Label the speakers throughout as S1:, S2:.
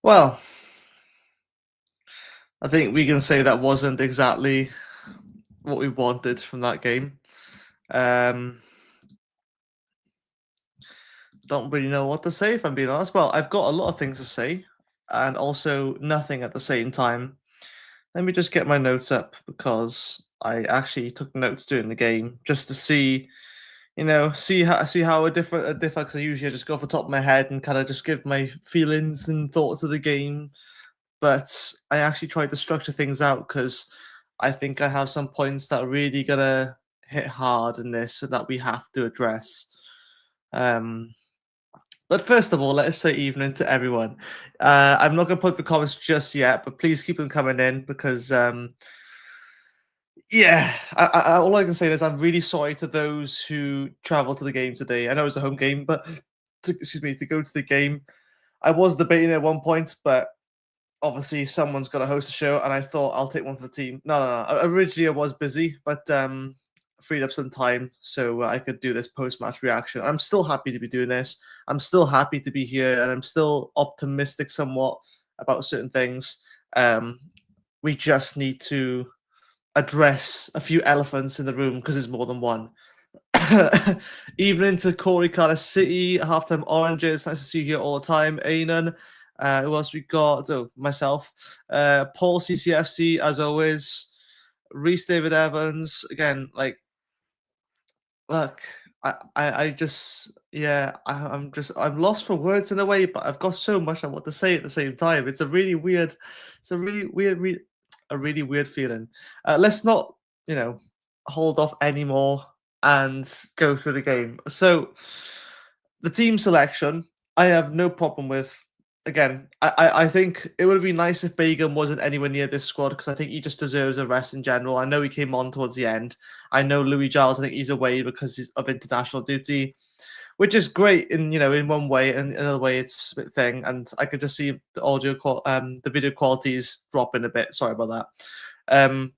S1: Well, I think we can say that wasn't exactly what we wanted from that game. Um, don't really know what to say if I'm being honest. Well, I've got a lot of things to say and also nothing at the same time. Let me just get my notes up because I actually took notes during the game just to see, see how a different because I usually just go off the top of my head and kind of just give my feelings and thoughts of the game. But I actually tried to structure things out because I think I have some points that are really gonna hit hard in this that we have to address. Um, but first of all, let us say evening to everyone. I'm not gonna put the comments just yet, but please keep them coming in because yeah, all I can say is I'm really sorry to those who traveled to the game today. I know it's a home game, but excuse me, to go to the game, I was debating at one point, but obviously someone's got to host a show, and I thought I'll take one for the team. No, no, no. Originally, I was busy, but freed up some time so I could do this post-match reaction. I'm still happy to be doing this. I'm still happy to be here, and I'm still optimistic somewhat about certain things. Um, we just need to address a few elephants in the room because there's more than one. Evening to Corey, Cardiff City, halftime oranges. Nice to see you here all the time. Anan. Who else we got? Oh, myself. Paul CCFC, as always. Reese David Evans. Again, like, look, I just, yeah, I'm lost for words in a way, but I've got so much I want to say at the same time. It's a really weird, a really weird feeling. Let's not, you know, hold off anymore and go through the game. So, the team selection, I have no problem with. Again, I think it would be nice if Begum wasn't anywhere near this squad because I think he just deserves a rest in general. I know he came on towards the end. I know Louis Giles, I think he's away because of international duty, which is great in one way, and another way it's a bit thing. And I could just see the video qualities dropping a bit. Sorry about that.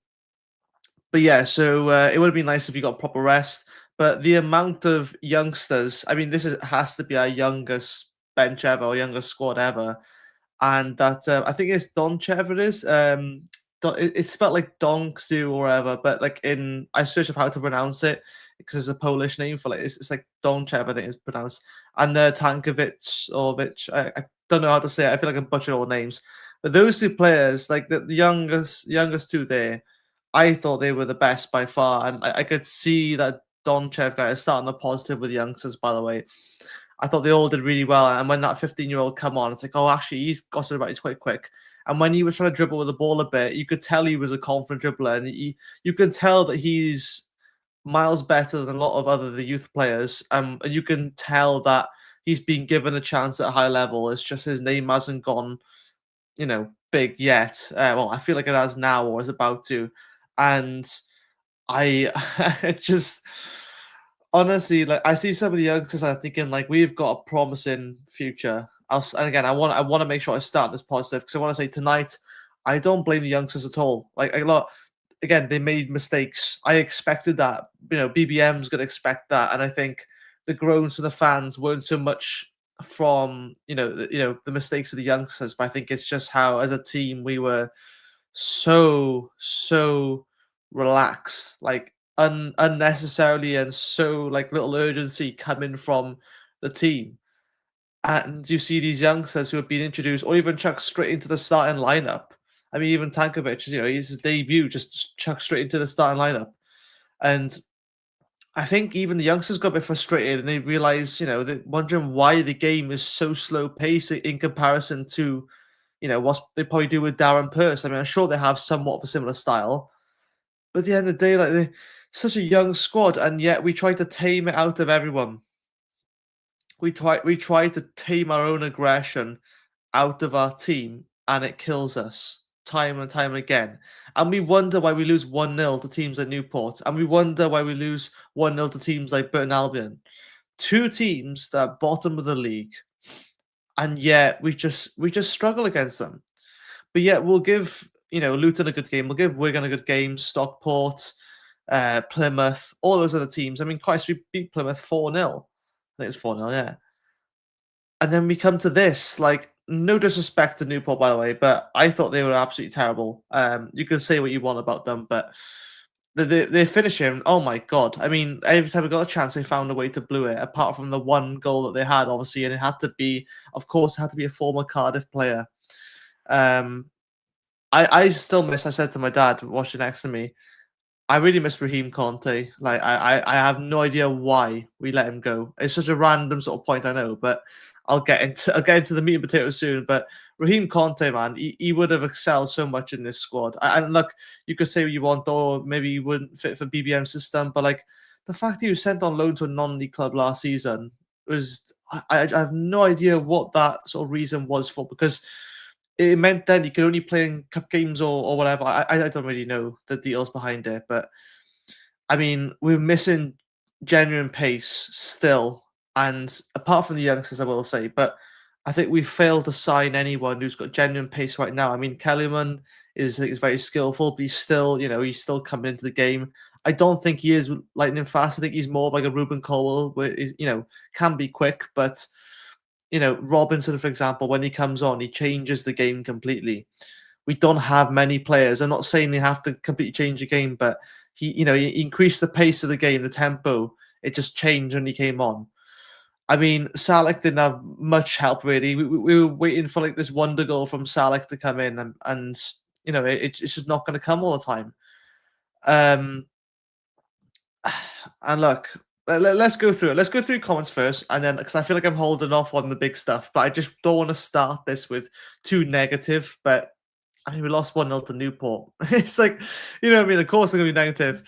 S1: But yeah, so it would have been nice if you got proper rest. But the amount of youngsters, I mean, has to be our youngest bench ever, or youngest squad ever, and that I think it's Donchev. It is. It's spelled like Donksu or whatever, but like I searched up how to pronounce it because it's a Polish name for it's like Donchev. I think it's pronounced, and the Tankovic or Vich. I don't know how to say it. I feel like I'm butchering all the names, but those two players, like the youngest two there, I thought they were the best by far, and I could see that Donchev guy is starting the positive with the youngsters. By the way, I thought they all did really well. And when that 15-year-old come on, it's like, oh, actually, he's got something about. He's quite quick. And when he was trying to dribble with the ball a bit, you could tell he was a confident dribbler, and you can tell that he's miles better than a lot of the youth players. And you can tell that he's been given a chance at a high level. It's just his name hasn't gone, big yet. Well, I feel like it has now or is about to. And I just honestly, like, I see some of the youngsters I'm thinking like we've got a promising future. And again, I want to make sure I start this positive because I want to say tonight I don't blame the youngsters at all. Like a lot, again, they made mistakes. I expected that. BBM's gonna expect that, and I think the groans from the fans weren't so much from the mistakes of the youngsters, but I think it's just how as a team we were so relaxed, like unnecessarily, and so like little urgency coming from the team. And you see these youngsters who have been introduced or even chucked straight into the starting lineup. I mean, even Tankovic, his debut just chucked straight into the starting lineup. And I think even the youngsters got a bit frustrated and they realized, they're wondering why the game is so slow paced in comparison to, what they probably do with Darren Purse. I mean, I'm sure they have somewhat of a similar style, but at the end of the day, like they're such a young squad, and yet we try to tame it out of everyone. We try to tame our own aggression out of our team, and it kills us time and time again. And we wonder why we lose 1-0 to teams like Newport, and we wonder why we lose 1-0 to teams like Burton Albion. Two teams that are bottom of the league, and yet we just struggle against them. But yet we'll give Luton a good game, we'll give Wigan a good game, Stockport, Plymouth, all those other teams. I mean, Christ, we beat Plymouth 4-0. I think it's 4-0, yeah. And then we come to this, like no disrespect to Newport, by the way, but I thought they were absolutely terrible. You can say what you want about them, but they're finishing. Oh my god! I mean, every time we got a chance, they found a way to blew it. Apart from the one goal that they had, obviously, and it had to be, of course, it had to be a former Cardiff player. Um, I still miss. I said to my dad watching next to me, I really miss Raheem Conte. Like I have no idea why we let him go. It's such a random sort of point, I know, but I'll get into the meat and potatoes soon. But Raheem Conte, man, he would have excelled so much in this squad. And look, you could say what you want, or maybe he wouldn't fit for BBM system, but like the fact he was sent on loan to a non-league club last season was I have no idea what that sort of reason was for, because it meant then you could only play in cup games or whatever. I don't really know the deals behind it, but I mean, we're missing genuine pace still. And apart from the youngsters, I will say, but I think we failed to sign anyone who's got genuine pace right now. I mean, Kellyman is very skillful, but he's still, he's still coming into the game. I don't think he is lightning fast. I think he's more of like a Ruben Colwell, where he's, can be quick, but Robinson, for example, when he comes on, he changes the game completely. We don't have many players. I'm not saying they have to completely change the game, but he increased the pace of the game, the tempo. It just changed when he came on. I mean, Salek didn't have much help really. We were waiting for like this wonder goal from Salek to come in, and it's just not going to come all the time. Um, and look, let's go through it. Let's go through comments first, and then because I feel like I'm holding off on the big stuff, but I just don't want to start this with too negative. But I mean, we lost 1-0 to Newport. It's like, what I mean? Of course, they're going to be negative.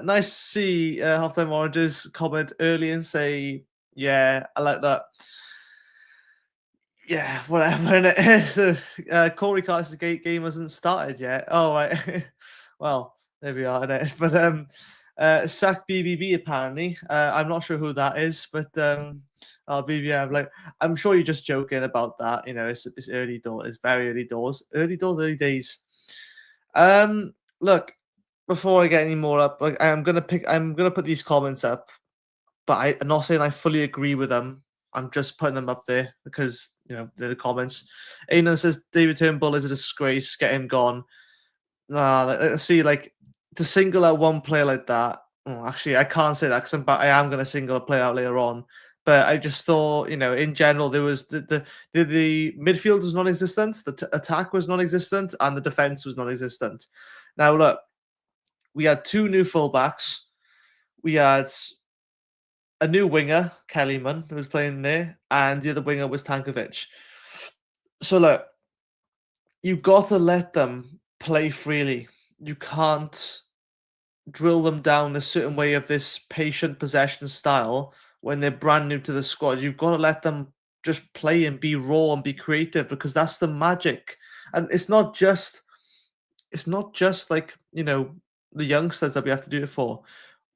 S1: Nice to see Halftime Oranges comment early and say, yeah, I like that. Yeah, whatever. So, Corey Carter's game hasn't started yet. Oh, right. Well, there we are. Innit? But Sack BBB apparently. I'm not sure who that is, but BBM. I'm sure you're just joking about that. It's early doors. It's very early doors. Early doors, early days. Look, before I get any more up, I'm gonna put these comments up, but I'm not saying I fully agree with them. I'm just putting them up there because they're the comments. Aiden says David Turnbull is a disgrace. Get him gone. Let's see, to single out one player like that. Actually, I can't say that because I am going to single a player out later on. But I just thought, in general, there was the midfield was non-existent, the attack was non-existent, and the defense was non-existent. Now, look, we had two new fullbacks. We had a new winger, Kellyman, who was playing there, and the other winger was Tankovic. So, look, you've got to let them play freely. You can't drill them down a certain way of this patient possession style when they're brand new to the squad. You've got to let them just play and be raw and be creative, because that's the magic. And it's not just like, the youngsters that we have to do it for.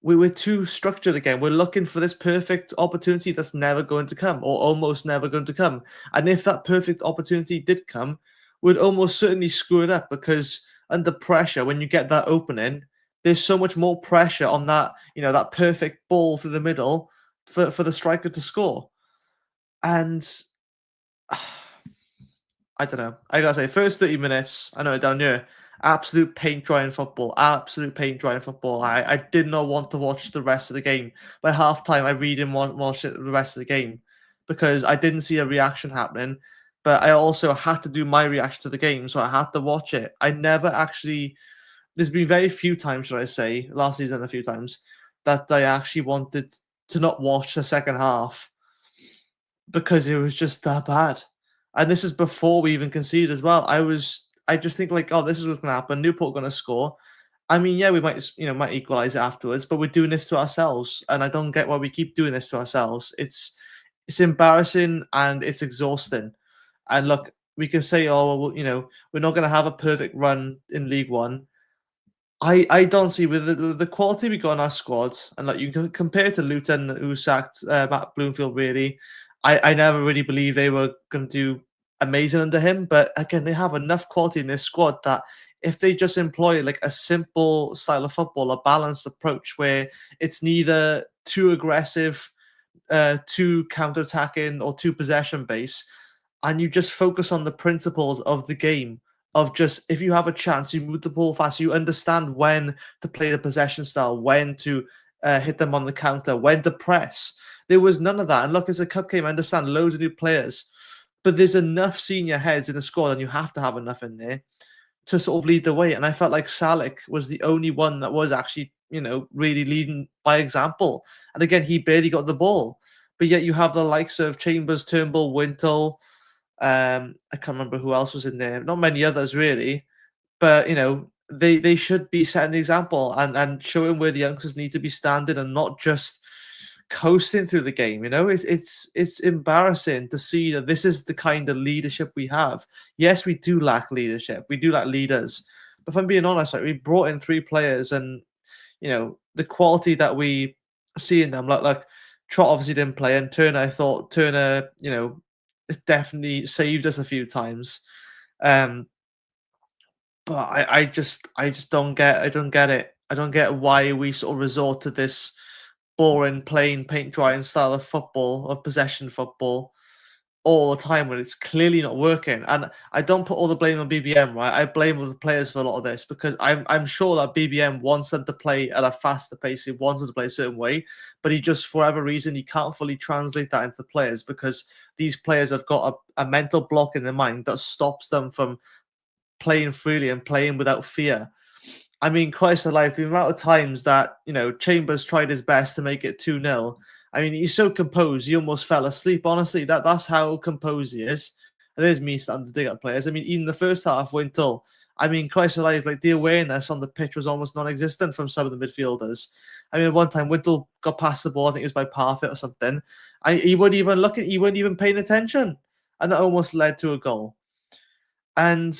S1: We're too structured again. We're looking for this perfect opportunity that's never going to come, or almost never going to come. And if that perfect opportunity did come, we'd almost certainly screw it up, because under pressure, when you get that opening, there's so much more pressure on that, that perfect ball through the middle for the striker to score. And I don't know. I gotta say, first 30 minutes, I know it down here, absolute paint drying football. Absolute paint drying football. I did not want to watch the rest of the game. By half time, I really didn't watch the rest of the game because I didn't see a reaction happening. But I also had to do my reaction to the game, so I had to watch it. I never actually. There's been very few times, should I say, last season a few times, that I actually wanted to not watch the second half because it was just that bad. And this is before we even conceded as well. I just think oh, this is what's going to happen. Newport going to score. I mean, yeah, we might equalize it afterwards, but we're doing this to ourselves, and I don't get why we keep doing this to ourselves. It's embarrassing and it's exhausting. And look, we can say, oh, well, we're not going to have a perfect run in League One. I don't see with the quality we got in our squad, and you can compare it to Luton, who sacked Matt Bloomfield. Really, I never really believed they were going to do amazing under him. But again, they have enough quality in this squad that if they just employ a simple style of football, a balanced approach where it's neither too aggressive, too counter-attacking, or too possession based, and you just focus on the principles of the game. Of just if you have a chance, you move the ball fast. You understand when to play the possession style, when to hit them on the counter, when to press. There was none of that. And look, it's a cup game. I understand loads of new players, but there's enough senior heads in the squad, and you have to have enough in there to sort of lead the way. And I felt like Salic was the only one that was actually, really leading by example. And again, he barely got the ball. But yet you have the likes of Chambers, Turnbull, Wintle. I can't remember who else was in there. Not many others really. But they should be setting the example and showing where the youngsters need to be standing and not just coasting through the game. It's embarrassing to see that this is the kind of leadership we have. Yes, we do lack leadership. We do lack leaders. But if I'm being honest, like we brought in 3 players, and the quality that we see in them, like Trot obviously didn't play, and Turner, I thought Turner, definitely saved us a few times. Um, but I just don't get it. I don't get why we sort of resort to this boring, plain, paint drying style of football, of possession football, all the time when it's clearly not working. And I don't put all the blame on BBM, right? I blame the players for a lot of this because I'm sure that BBM wants them to play at a faster pace. He wants them to play a certain way, but he just, for whatever reason, he can't fully translate that into the players because these players have got a mental block in their mind that stops them from playing freely and playing without fear. I mean, Christ alive, the amount of times that, Chambers tried his best to make it 2-0. I mean, he's so composed, he almost fell asleep. Honestly, that's how composed he is. And there's me starting to dig up players. I mean, even the first half, Wintle, I mean, Christ alive, like the awareness on the pitch was almost non-existent from some of the midfielders. I mean, one time Wintle got past the ball, I think it was by Parfit or something. He wasn't even looking, he wasn't even paying attention. And that almost led to a goal. And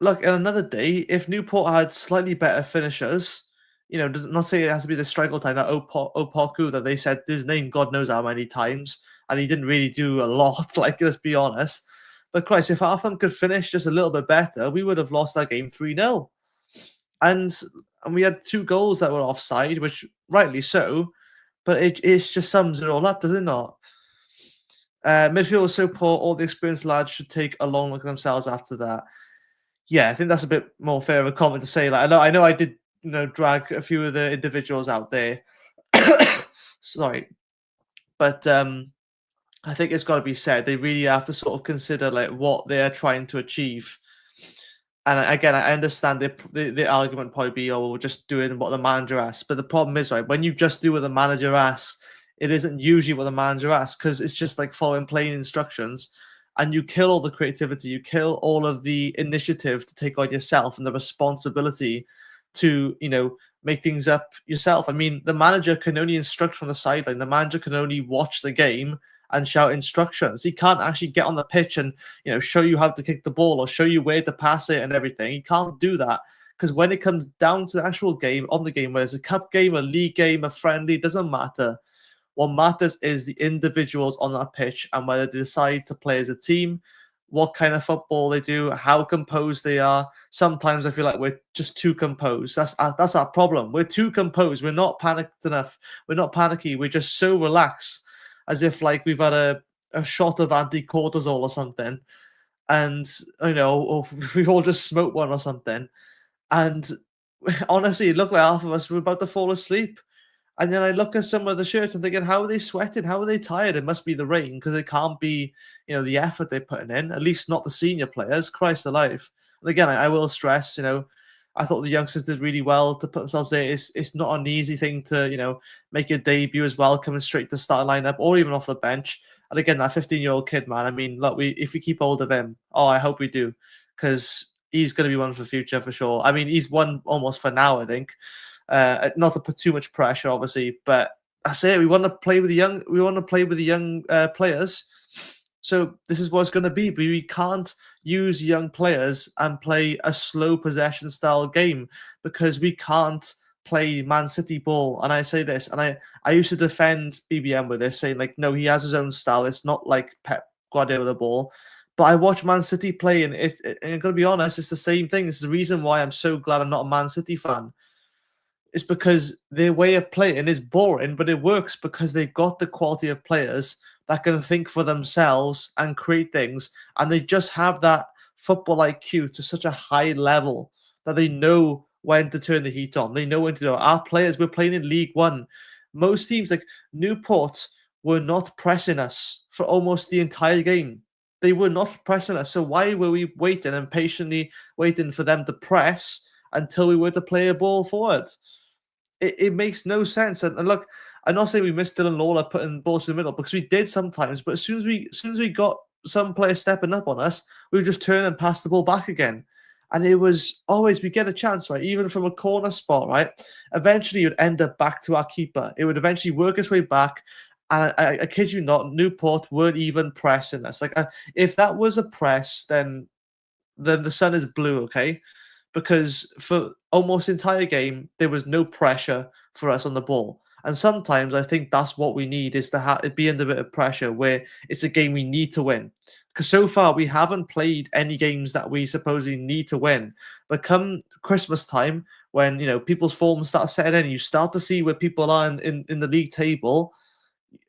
S1: look, on another day, if Newport had slightly better finishers, not saying it has to be the struggle time, that Opoku that they said his name God knows how many times, and he didn't really do a lot, like, let's be honest. But Christ, if half of them could finish just a little bit better, we would have lost that game 3-0. And we had 2 goals that were offside, which rightly so, but it just sums it all up, does it not? Midfield was so poor, all the experienced lads should take a long look at themselves after that. Yeah, I think that's a bit more fair of a comment to say. Like, I know, I did, drag a few of the individuals out there. Sorry, but I think it's got to be said. They really have to sort of consider like what they are trying to achieve. And again, I understand the argument probably be, oh, we'll just do it what the manager asks. But the problem is, right, when you just do what the manager asks, it isn't usually what the manager asks because it's just like following plain instructions. And you kill all the creativity, you kill all of the initiative to take on yourself and the responsibility to, make things up yourself. I mean, the manager can only instruct from the sideline. The manager can only watch the game and shout instructions. He can't actually get on the pitch and, show you how to kick the ball or show you where to pass it and everything. He can't do that because when it comes down to the actual game, on the game, whether it's a cup game, a league game, a friendly, it doesn't matter. What matters is the individuals on that pitch and whether they decide to play as a team, what kind of football they do, how composed they are. Sometimes I feel like we're just too composed. That's our problem. We're too composed. We're not panicked enough. We're not panicky. We're just so relaxed, as if like we've had a shot of anti-cortisol or something, and or we've all just smoked one or something. And honestly, it looked like half of us were about to fall asleep. And then I look at some of the shirts and thinking, how are they sweating? How are they tired? It must be the rain because it can't be, the effort they're putting in. At least not the senior players. Christ alive. And again, I will stress, I thought the youngsters did really well to put themselves there. It's not an easy thing to, make your debut as well, coming straight to start lineup or even off the bench. And again, that 15-year-old kid, man. I mean, look, if we keep hold of him, I hope we do, because he's going to be one for the future for sure. I mean, he's one almost for now, I think. Not to put too much pressure, obviously, but I say we want to play with the young. We want to play with the young players. So this is what it's going to be. But we can't use young players and play a slow possession style game because we can't play Man City ball. And I say this, and I used to defend BBM with this, saying like, no, he has his own style. It's not like Pep Guardiola ball. But I watch Man City play, and and I'm going to be honest, it's the same thing. It's the reason why I'm so glad I'm not a Man City fan. It's because their way of playing is boring, but it works because they've got the quality of players that can think for themselves and create things, and they just have that football IQ to such a high level that they know when to turn the heat on. They know when to do it. Our players, we're playing in League One. Most teams like Newport were not pressing us for almost the entire game. They were not pressing us. So why were we waiting and patiently waiting for them to press until we were to play a ball forward? It makes no sense. And look, I'm not saying we missed Dylan Lawler putting balls in the middle, because we did sometimes, but as soon as we got some players stepping up on us, we would just turn and pass the ball back again. And it was always, we get a chance, right? Even from a corner spot, right? Eventually it would end up back to our keeper. It would eventually work its way back. And I kid you not, Newport weren't even pressing us. Like, if that was a press, then the sun is blue, okay? Because for almost the entire game, there was no pressure for us on the ball. And sometimes I think that's what we need, is to it be under a bit of pressure where it's a game we need to win. Because so far we haven't played any games that we supposedly need to win. But come Christmas time, when people's forms start setting in, you start to see where people are in the league table.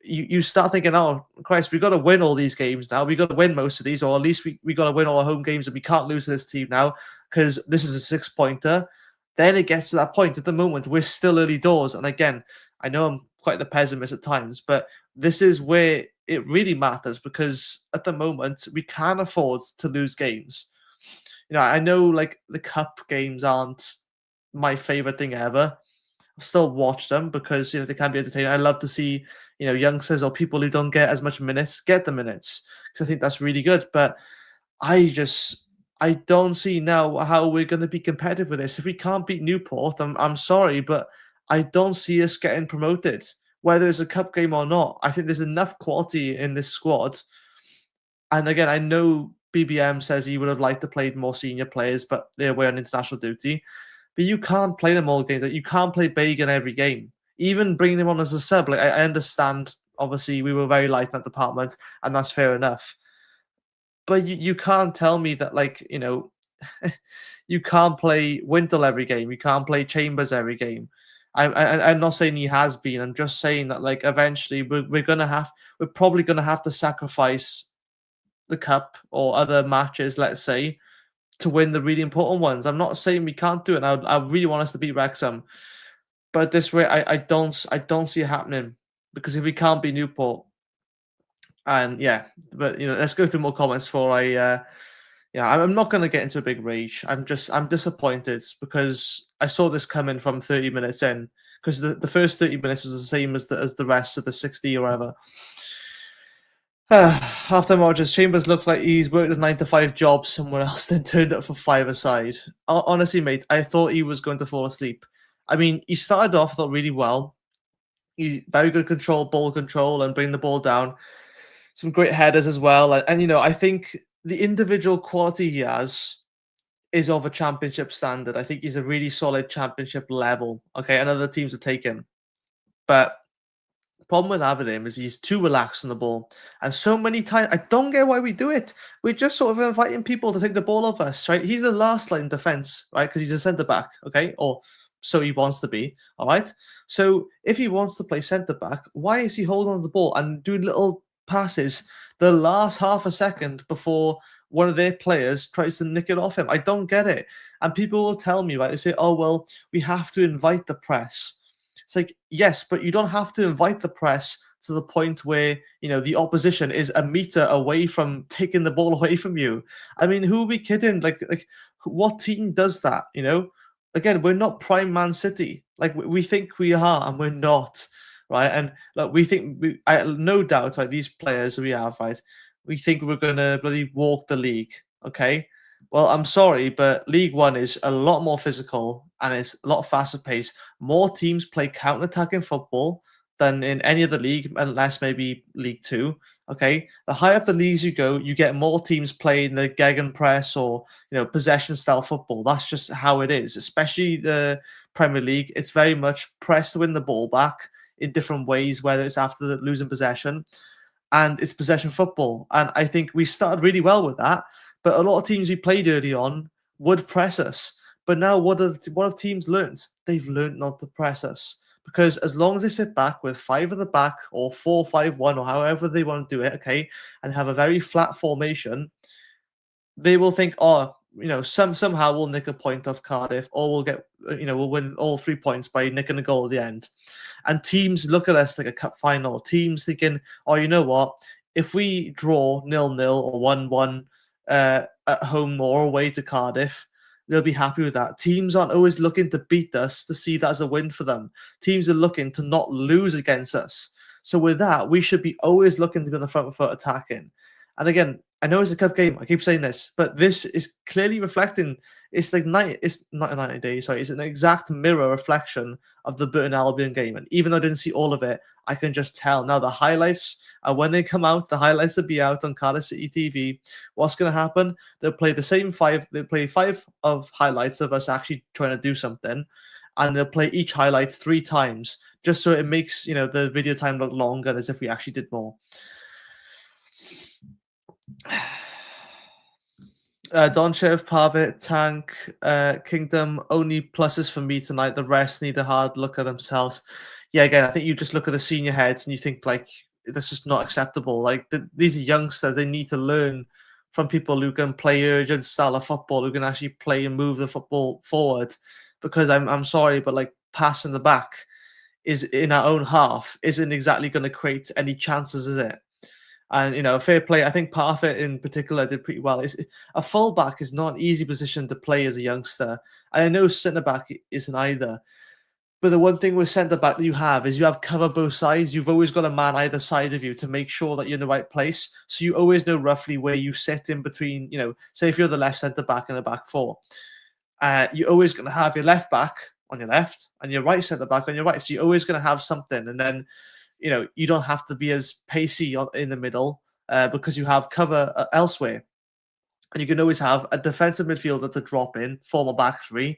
S1: You start thinking, oh Christ, we got to win all these games now. We got to win most of these, or at least we got to win all our home games, and we can't lose to this team now because this is a 6-pointer. Then it gets to that point. At the moment, we're still early doors, and again, I know I'm quite the pessimist at times, but this is where it really matters, because at the moment we can't afford to lose games. I know like the cup games aren't my favorite thing ever. Still watch them because they can be entertaining. I love to see youngsters or people who don't get as much minutes get the minutes, because I think that's really good. But I don't see now how we're going to be competitive with this if we can't beat Newport. I'm sorry, but I don't see us getting promoted, whether it's a cup game or not. I think there's enough quality in this squad. And again, I know BBM says he would have liked to play more senior players, but they're away on international duty. But you can't play them all games. Like, you can't play Bagan every game. Even bringing him on as a sub, like, I understand, obviously, we were very light in that department, and that's fair enough. But you can't tell me that, like, you can't play Wintle every game. You can't play Chambers every game. I'm not saying he has been. I'm just saying that, like, eventually we're probably gonna have to sacrifice the cup or other matches, let's say, to win the really important ones. I'm not saying we can't do it. And I really want us to beat Wrexham, but this way, I don't see it happening, because if we can't beat Newport, and yeah, but let's go through more comments before I'm not going to get into a big rage. I'm disappointed, because I saw this coming from 30 minutes in, because the first 30 minutes was the same as the rest of the 60 or whatever. Halftime Rogers, Chambers looked like he's worked a 9 to 5 job somewhere else, then turned up for 5-a-side. Honestly, mate, I thought he was going to fall asleep. I mean, he started off, I thought, really well. He very good ball control, and bringing the ball down. Some great headers as well. And I think the individual quality he has is of a championship standard. I think he's a really solid championship level. Okay, and other teams would take him. But problem with having him is he's too relaxed on the ball. And so many times, I don't get why we do it. We're just sort of inviting people to take the ball off us, right? He's the last line defense, right? Because he's a centre back, okay? Or so he wants to be, all right? So if he wants to play centre back, why is he holding on to the ball and doing little passes the last half a second before one of their players tries to nick it off him? I don't get it. And people will tell me, right? They say, oh, well, we have to invite the press. It's like, yes, but you don't have to invite the press to the point where, the opposition is a meter away from taking the ball away from you. I mean, who are we kidding? Like what team does that, Again, we're not prime Man City. Like, we think we are, and we're not, right? And like, we think, no doubt, like, these players we have, right, we think we're going to bloody walk the league, okay? Well, I'm sorry, but League One is a lot more physical, and it's a lot faster paced. More teams play counter-attacking football than in any other league, unless maybe League Two. Okay, the higher up the leagues you go, you get more teams playing the gegenpress or possession-style football. That's just how it is. Especially the Premier League, it's very much press to win the ball back in different ways, whether it's after losing possession, and it's possession football. And I think we started really well with that. But a lot of teams we played early on would press us. But now what have teams learned? They've learned not to press us, because as long as they sit back with 5 at the back or 4-5-1 or however they want to do it, okay, and have a very flat formation, they will think, oh, somehow we'll nick a point off Cardiff, or we'll get, we'll win all 3 points by nicking a goal at the end. And teams look at us like a cup final. Teams thinking, oh, you know what? If we draw 0-0 or 1-1 at home or away to Cardiff, they'll be happy with that. Teams aren't always looking to beat us to see that as a win for them. Teams are looking to not lose against us. So with that, we should be always looking to be on the front foot attacking. And again, I know it's a cup game. I keep saying this, but this is clearly reflecting. It's like it's not 90 days. Sorry, it's an exact mirror reflection of the Burton Albion game. And even though I didn't see all of it, I can just tell now the highlights. When they come out, the highlights will be out on Cardiff City TV. What's going to happen? They'll play the same 5. They'll play 5 of highlights of us actually trying to do something, and they'll play each highlight 3 times, just so it makes the video time look longer, as if we actually did more. Donchev, Parvit, Tank, Kingdom, only pluses for me tonight. The rest need a hard look at themselves. Yeah, again, I think you just look at the senior heads and you think, like, that's just not acceptable. Like, these are youngsters. They need to learn from people who can play urgent style of football, who can actually play and move the football forward. Because I'm sorry, but, like, passing the back is in our own half isn't exactly going to create any chances, is it? And fair play. I think Parfit in particular did pretty well. A fullback is not an easy position to play as a youngster. And I know centre back isn't either. But the one thing with centre back that you have is you have cover both sides. You've always got a man either side of you to make sure that you're in the right place. So you always know roughly where you sit in between. Say if you're the left centre back in the back 4, you're always going to have your left back on your left and your right centre back on your right. So you're always going to have something, and then you don't have to be as pacey in the middle because you have cover elsewhere. And you can always have a defensive midfielder to drop in, form a back 3,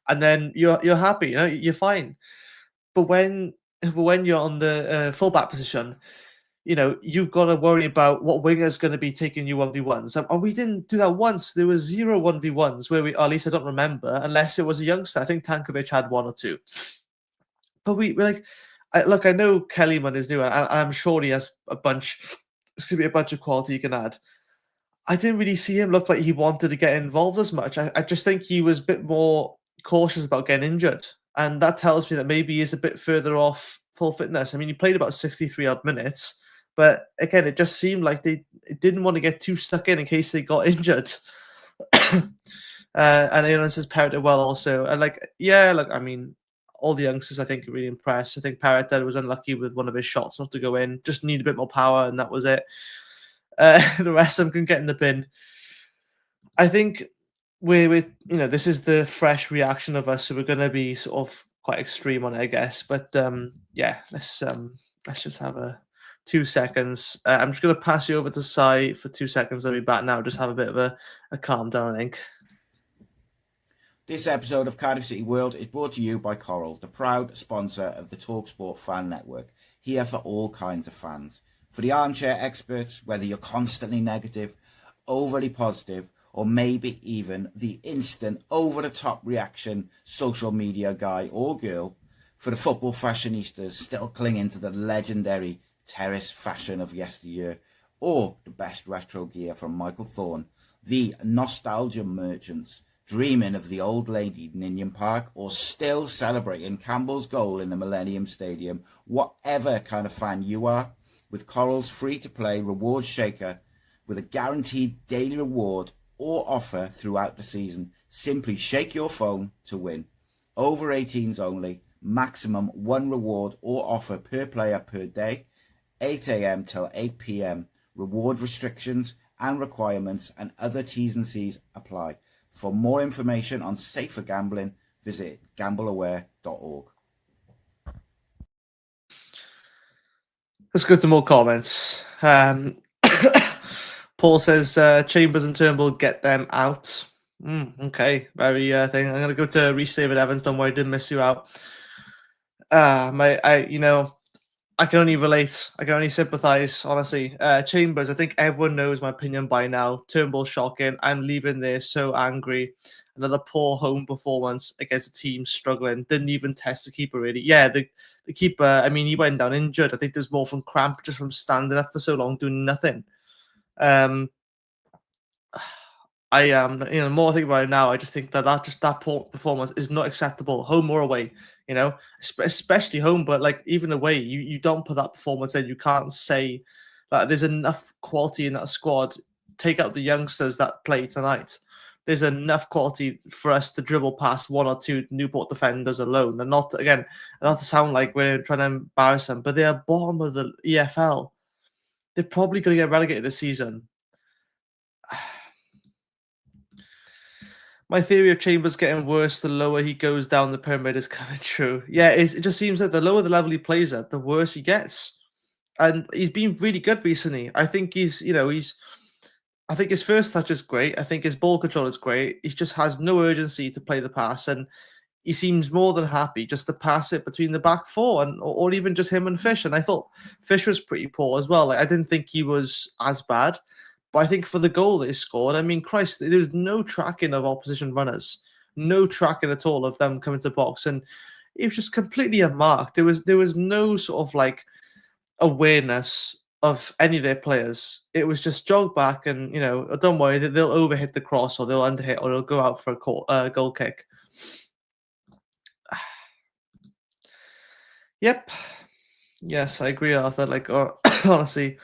S1: and then you're happy. You're fine. But when you're on the fullback position, you've got to worry about what winger's going to be taking you 1v1s. And we didn't do that once. There was 0 1v1s where or at least I don't remember, unless it was a youngster. I think Tankovic had 1 or 2. But we're like, I know Kellyman is new, and I'm sure he has a bunch of quality he can add. I didn't really see him look like he wanted to get involved as much. I just think he was a bit more cautious about getting injured. And that tells me that maybe he's a bit further off full fitness. I mean, he played about 63 odd minutes, but again, it just seemed like they didn't want to get too stuck in case they got injured. And Aaron says Parrott did well also. And I mean, all the youngsters, I think, are really impressed. I think Parrott was unlucky with one of his shots not to go in. Just need a bit more power, and that was it. The rest of them can get in the bin. I think this is the fresh reaction of us, so we're going to be sort of quite extreme on it, I guess. But yeah, let's just have 2 seconds. I'm just going to pass you over to Sai for 2 seconds. I'll be back now. Just have a bit of a calm down, I think.
S2: This episode of Cardiff City World is brought to you by Coral, the proud sponsor of the TalkSport Fan Network, here for all kinds of fans. For the armchair experts, whether you're constantly negative, overly positive, or maybe even the instant over-the-top reaction social media guy or girl. For the football fashionistas still clinging to the legendary terrace fashion of yesteryear, or the best retro gear from Michael Thorne, the nostalgia merchants, dreaming of the old lady Ninian Park, or still celebrating Campbell's goal in the Millennium Stadium, whatever kind of fan you are, with Coral's free-to-play reward shaker with a guaranteed daily reward or offer throughout the season, simply shake your phone to win. Over 18s only, maximum 1 reward or offer per player per day, 8 a.m. till 8 p.m. Reward restrictions and requirements and other T's and C's apply. For more information on safer gambling, visit gambleaware.org.
S1: Let's go to more comments. Paul says Chambers and Turnbull get them out. Okay, very thing. I'm gonna go to Reece David Evans. Don't worry, didn't miss you out. I can only relate. I can only sympathise, honestly. Chambers, I think everyone knows my opinion by now. Turnbull shocking. I'm leaving there so angry. Another poor home performance against a team struggling. Didn't even test the keeper, really. Yeah, the keeper, I mean, he went down injured. I think there's more from cramp just from standing up for so long, doing nothing. Um, I am, the more I think about it now, I just think that poor performance is not acceptable, home or away. Especially home, but like even away, you don't put that performance in. You can't say that there's enough quality in that squad. Take out the youngsters that play tonight. There's enough quality for us to dribble past one or two Newport defenders alone, and not to sound like we're trying to embarrass them, but they are bottom of the EFL. They're probably going to get relegated this season. My theory of Chambers getting worse the lower he goes down the pyramid is coming true. Yeah, it just seems that the lower the level he plays at, the worse he gets. And he's been really good recently. I think I think his first touch is great. I think his ball control is great. He just has no urgency to play the pass, and he seems more than happy just to pass it between the back four, or even just him and Fish. And I thought Fish was pretty poor as well. Like, I didn't think he was as bad, but I think for the goal they scored, I mean, Christ, there was no tracking of opposition runners, no tracking at all of them coming to the box, and it was just completely unmarked. There was no sort of like awareness of any of their players. It was just jog back and don't worry, they'll overhit the cross or they'll underhit or they'll go out for a goal kick. Yep. Yes, I agree, Arthur. Like, honestly,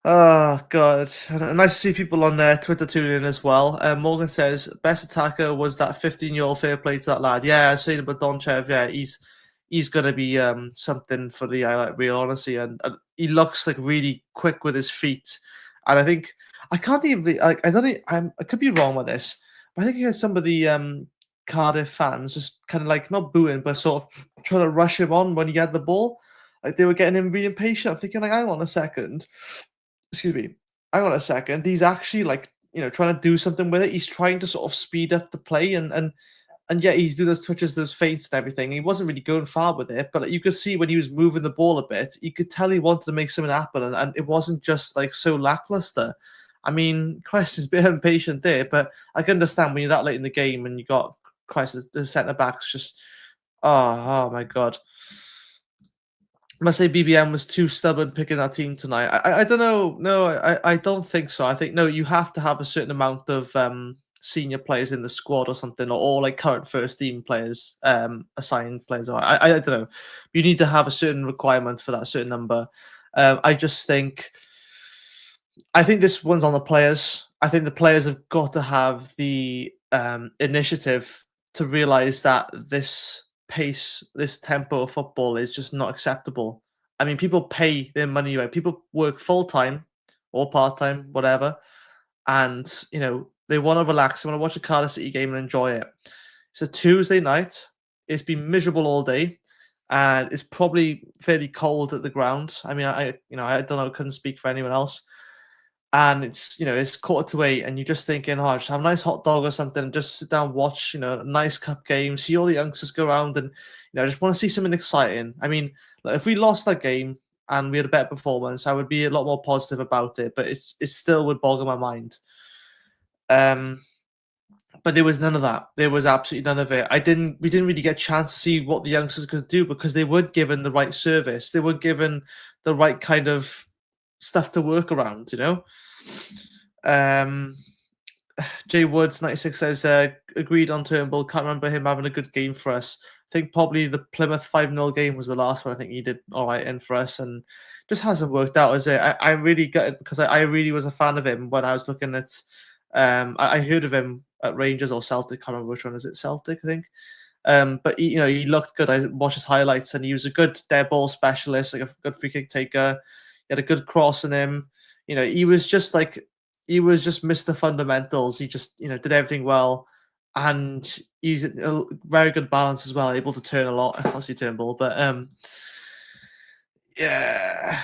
S1: oh god, and nice to see people on Twitter tuning in as well. Morgan says best attacker was that 15-year-old. Fair play to that lad. Yeah, I seen about Donchev. Yeah, he's gonna be something for the highlight reel, honestly, and he looks like really quick with his feet. And I think I can't even like I don't I could be wrong with this, but I think I had some of the Cardiff fans just kind of like not booing, but sort of trying to rush him on when he had the ball. Like they were getting him really impatient. I'm thinking like, hang on a second, excuse me, hang on a second. He's actually like trying to do something with it. He's trying to sort of speed up the play and yet he's doing those twitches, those feints and everything. He wasn't really going far with it, but you could see when he was moving the ball a bit, you could tell he wanted to make something happen, and it wasn't just like so lackluster. I mean, Christ is a bit impatient there, but I can understand when you're that late in the game and you got Christ, the centre backs just, oh my god. I must say BBM was too stubborn picking that team tonight. I don't know. No, I don't think so. I think no, you have to have a certain amount of senior players in the squad or something, or like current first team players, assigned players. Or I don't know. You need to have a certain requirement for that certain number. I just think this one's on the players. I think the players have got to have the initiative to realize that this pace, this tempo of football is just not acceptable. I mean, people pay their money away. People work full time or part time, whatever, and they want to relax. They want to watch a Cardiff City game and enjoy it. It's a Tuesday night. It's been miserable all day, and it's probably fairly cold at the ground. I mean, I don't know. I couldn't speak for anyone else. And it's 7:45, and you're just thinking, oh, just have a nice hot dog or something, and just sit down, watch, a nice cup game, see all the youngsters go around, and I just want to see something exciting. I mean, like, if we lost that game and we had a better performance, I would be a lot more positive about it. But it still would boggle my mind. But there was none of that. There was absolutely none of it. We didn't really get a chance to see what the youngsters could do because they weren't given the right service. They weren't given the right kind of stuff to work around, Um, Jay Woods 96 says agreed on Turnbull. Can't remember him having a good game for us. I think probably the Plymouth 5-0 game was the last one. I think he did all right in for us, and just hasn't worked out, is it? I really got it because I really was a fan of him when I was looking at. I heard of him at Rangers or Celtic. I can't remember which one is it. Celtic, I think. But he looked good. I watched his highlights, and he was a good dead ball specialist, like a good free kick taker. He had a good cross in him. He was just Mr. Fundamentals. He just did everything well, and he's a very good balance as well. Able to turn a lot, obviously Turnbull, but yeah,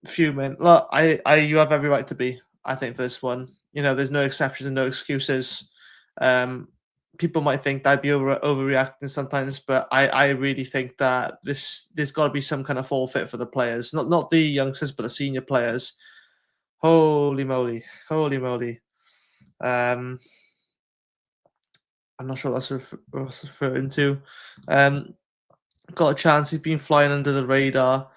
S1: fuming. Look, you have every right to be. I think for this one, there's no exceptions and no excuses. people might think that I'd be overreacting sometimes, but I really think that there's got to be some kind of forfeit for the players, not the youngsters, but the senior players. Holy moly, holy moly. I'm not sure what that's referring to. Got a chance. He's been flying under the radar,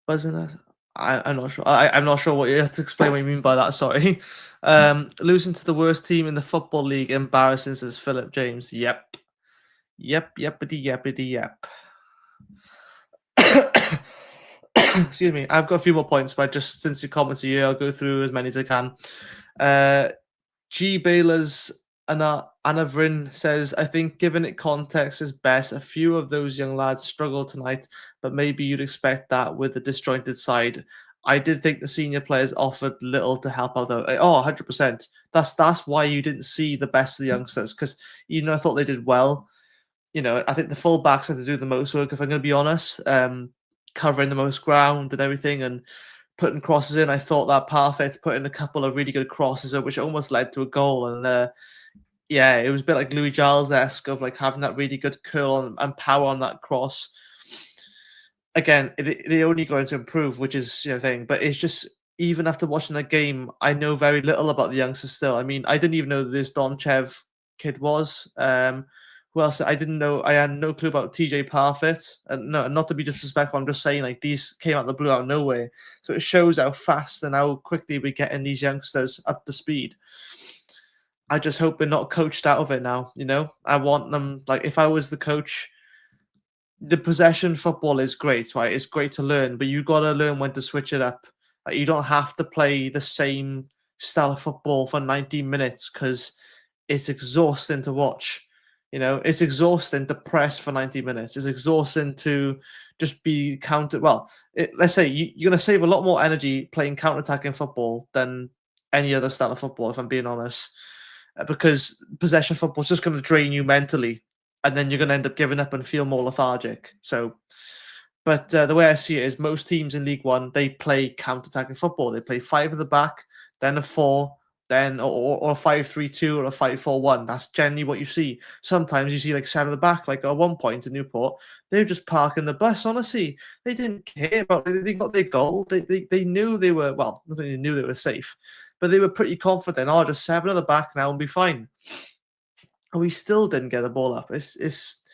S1: wasn't it? I'm not sure. I'm not sure what you have to explain what you mean by that. Sorry. Losing to the worst team in the football league, embarrassing, says Philip James. Yep. Yeppity yeppity yep. Excuse me. I've got a few more points, but just since you commented here, I'll go through as many as I can. G. Baylor's Anavrin says, I think given it context is best. A few of those young lads struggled tonight, but maybe you'd expect that with the disjointed side. I did think the senior players offered little to help out though. Oh, 100%. That's why you didn't see the best of the youngsters, because I thought they did well. I think the full backs had to do the most work, if I'm going to be honest, covering the most ground and everything and putting crosses in. I thought that Parfait put in a couple of really good crosses, which almost led to a goal. And yeah, it was a bit like Louis Giles-esque of like having that really good curl and power on that cross. Again, they only going to improve, which is thing. But it's just, even after watching the game, I know very little about the youngsters still. I mean, I didn't even know who this Donchev kid was. Who else? I didn't know. I had no clue about TJ Parfait. And no, not to be disrespectful, I'm just saying like these came out the blue out of nowhere. So it shows how fast and how quickly we're getting these youngsters up to speed. I just hope they're not coached out of it now. I want them, like, if I was the coach, the possession football is great, right? It's great to learn, but you got to learn when to switch it up. Like, you don't have to play the same style of football for 90 minutes because it's exhausting to watch. It's exhausting to press for 90 minutes. It's exhausting to just be counter. Well, let's say you're going to save a lot more energy playing counter-attacking football than any other style of football, if I'm being honest, because possession football is just going to drain you mentally, and then you're going to end up giving up and feel more lethargic. So, but the way I see it is most teams in League One, they play counter-attacking football. They play 5 at the back, then a 4, then or a 5-3-2 or a 5-4-1. That's generally what you see. Sometimes you see like 7 at the back, like at one point in Newport, they were just parking the bus. Honestly, they didn't care about. They got their goal. They knew they were well. They knew they were safe, but they were pretty confident. Oh, just 7 at the back now and be fine. And we still didn't get the ball up. It's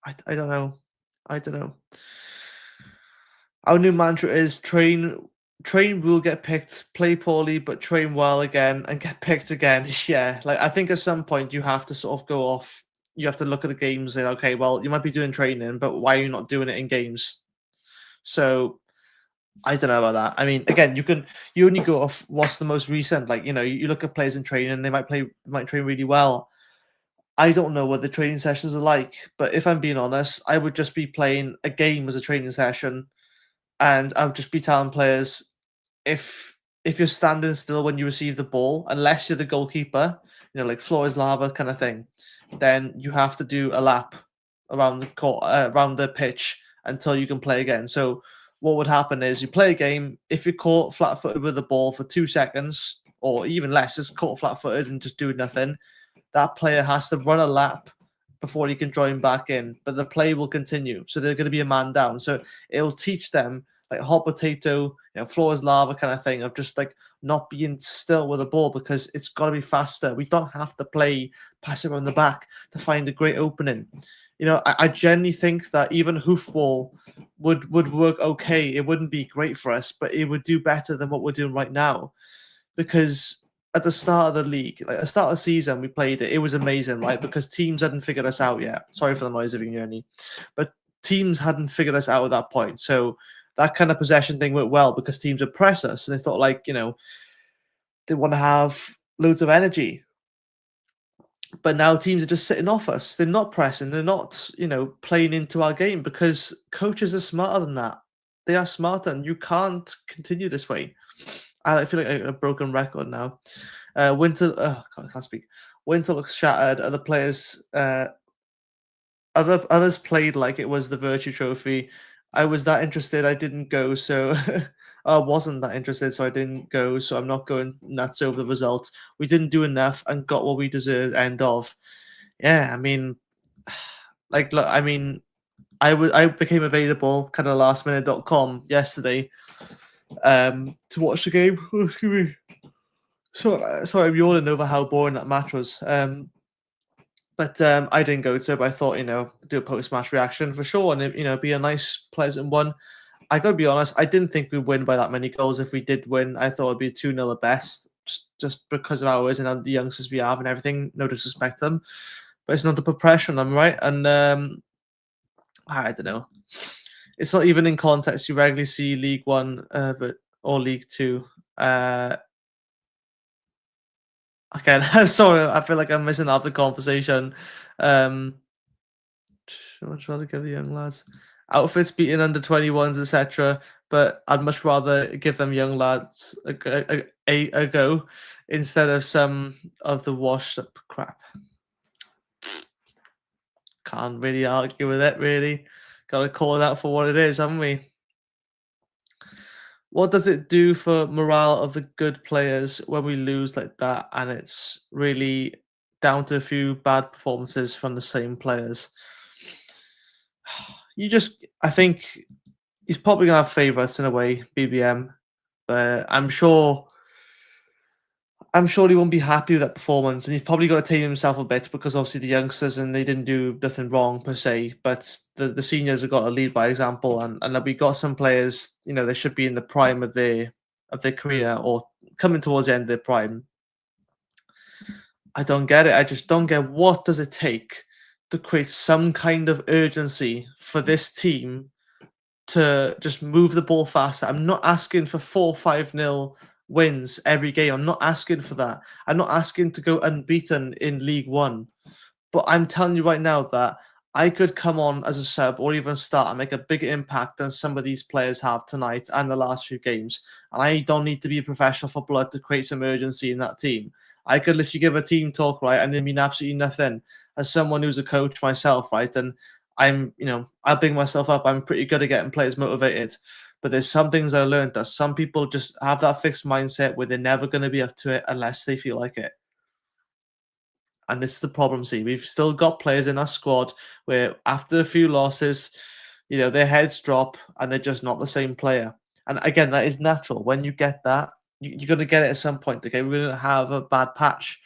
S1: I don't know. I don't know. Our new mantra is train will get picked, play poorly, but train well again and get picked again. Yeah, like I think at some point you have to sort of go off. You have to look at the games and okay, well, you might be doing training, but why are you not doing it in games? So I don't know about that. I mean, again, you only go off what's the most recent. Like, you look at players in training and they might train really well. I don't know what the training sessions are like, but if I'm being honest, I would just be playing a game as a training session, and I would just be telling players, if you're standing still when you receive the ball, unless you're the goalkeeper, like floor is lava kind of thing, then you have to do a lap around the court, around the pitch until you can play again. So what would happen is you play a game. If you're caught flat-footed with the ball for 2 seconds, or even less, just caught flat-footed and just doing nothing, that player has to run a lap before he can join back in, but the play will continue. So they're going to be a man down. So it'll teach them like hot potato, floor is lava kind of thing of just like not being still with the ball because it's got to be faster. We don't have to play passive on the back to find a great opening. I genuinely think that even hoofball would work okay. It wouldn't be great for us, but it would do better than what we're doing right now, because at the start of the league, like at the start of the season, we played it. It was amazing, right? Because teams hadn't figured us out yet. Sorry for the noise of Journey, but teams hadn't figured us out at that point. So that kind of possession thing went well because teams would press us, and they thought like they want to have loads of energy. But now teams are just sitting off us. They're not pressing. They're not playing into our game because coaches are smarter than that. They are smarter, and you can't continue this way. I feel like a broken record now. Winter, I can't speak. Winter looks shattered. Other players, others played like it was the Virtue Trophy. I was that interested. I didn't go, so I wasn't that interested, so I didn't go. So I'm not going nuts over the result. We didn't do enough and got what we deserved. End of. Yeah, I mean, like, look, I mean, I became available kind of lastminute.com yesterday to watch the game. Oh, excuse me. Sorry, I'm yawning over how boring that match was. But I didn't go to it, but I thought, do a post-match reaction for sure, and be a nice, pleasant one. I gotta be honest, I didn't think we'd win by that many goals. If we did win, I thought it'd be 2-0 at best, just because of ours and the youngsters we have and everything. No disrespect to them, but it's not to put pressure on them, right? And I don't know. It's not even in context. You regularly see League One, or League Two. Okay, I'm sorry. I feel like I'm missing out the conversation. Much rather give the young lads outfits beating under 21s, etc. But I'd much rather give them young lads a go instead of some of the washed up crap. Can't really argue with it, really. Got to call it out for what it is, haven't we? What does it do for morale of the good players when we lose like that and it's really down to a few bad performances from the same players? I think he's probably going to have favourites in a way, BBM, but I'm sure he won't be happy with that performance, and he's probably got to tame himself a bit because obviously the youngsters and they didn't do nothing wrong per se, but the seniors have got to lead by example, and we got some players, they should be in the prime of their career or coming towards the end of their prime. I don't get it. I just don't get what does it take to create some kind of urgency for this team to just move the ball faster. I'm not asking for 4-5-0 wins every game. I'm not asking for that. I'm not asking to go unbeaten in League One. But I'm telling you right now that I could come on as a sub or even start and make a bigger impact than some of these players have tonight and the last few games. And I don't need to be a professional footballer to create some urgency in that team. I could literally give a team talk, right, and it mean absolutely nothing. As someone who's a coach myself, right, and I bring myself up. I'm pretty good at getting players motivated. But there's some things I learned that some people just have that fixed mindset where they're never going to be up to it unless they feel like it. And this is the problem. See, we've still got players in our squad where after a few losses, their heads drop and they're just not the same player. And again, that is natural. When you get that, you're going to get it at some point. Okay, we're going to have a bad patch.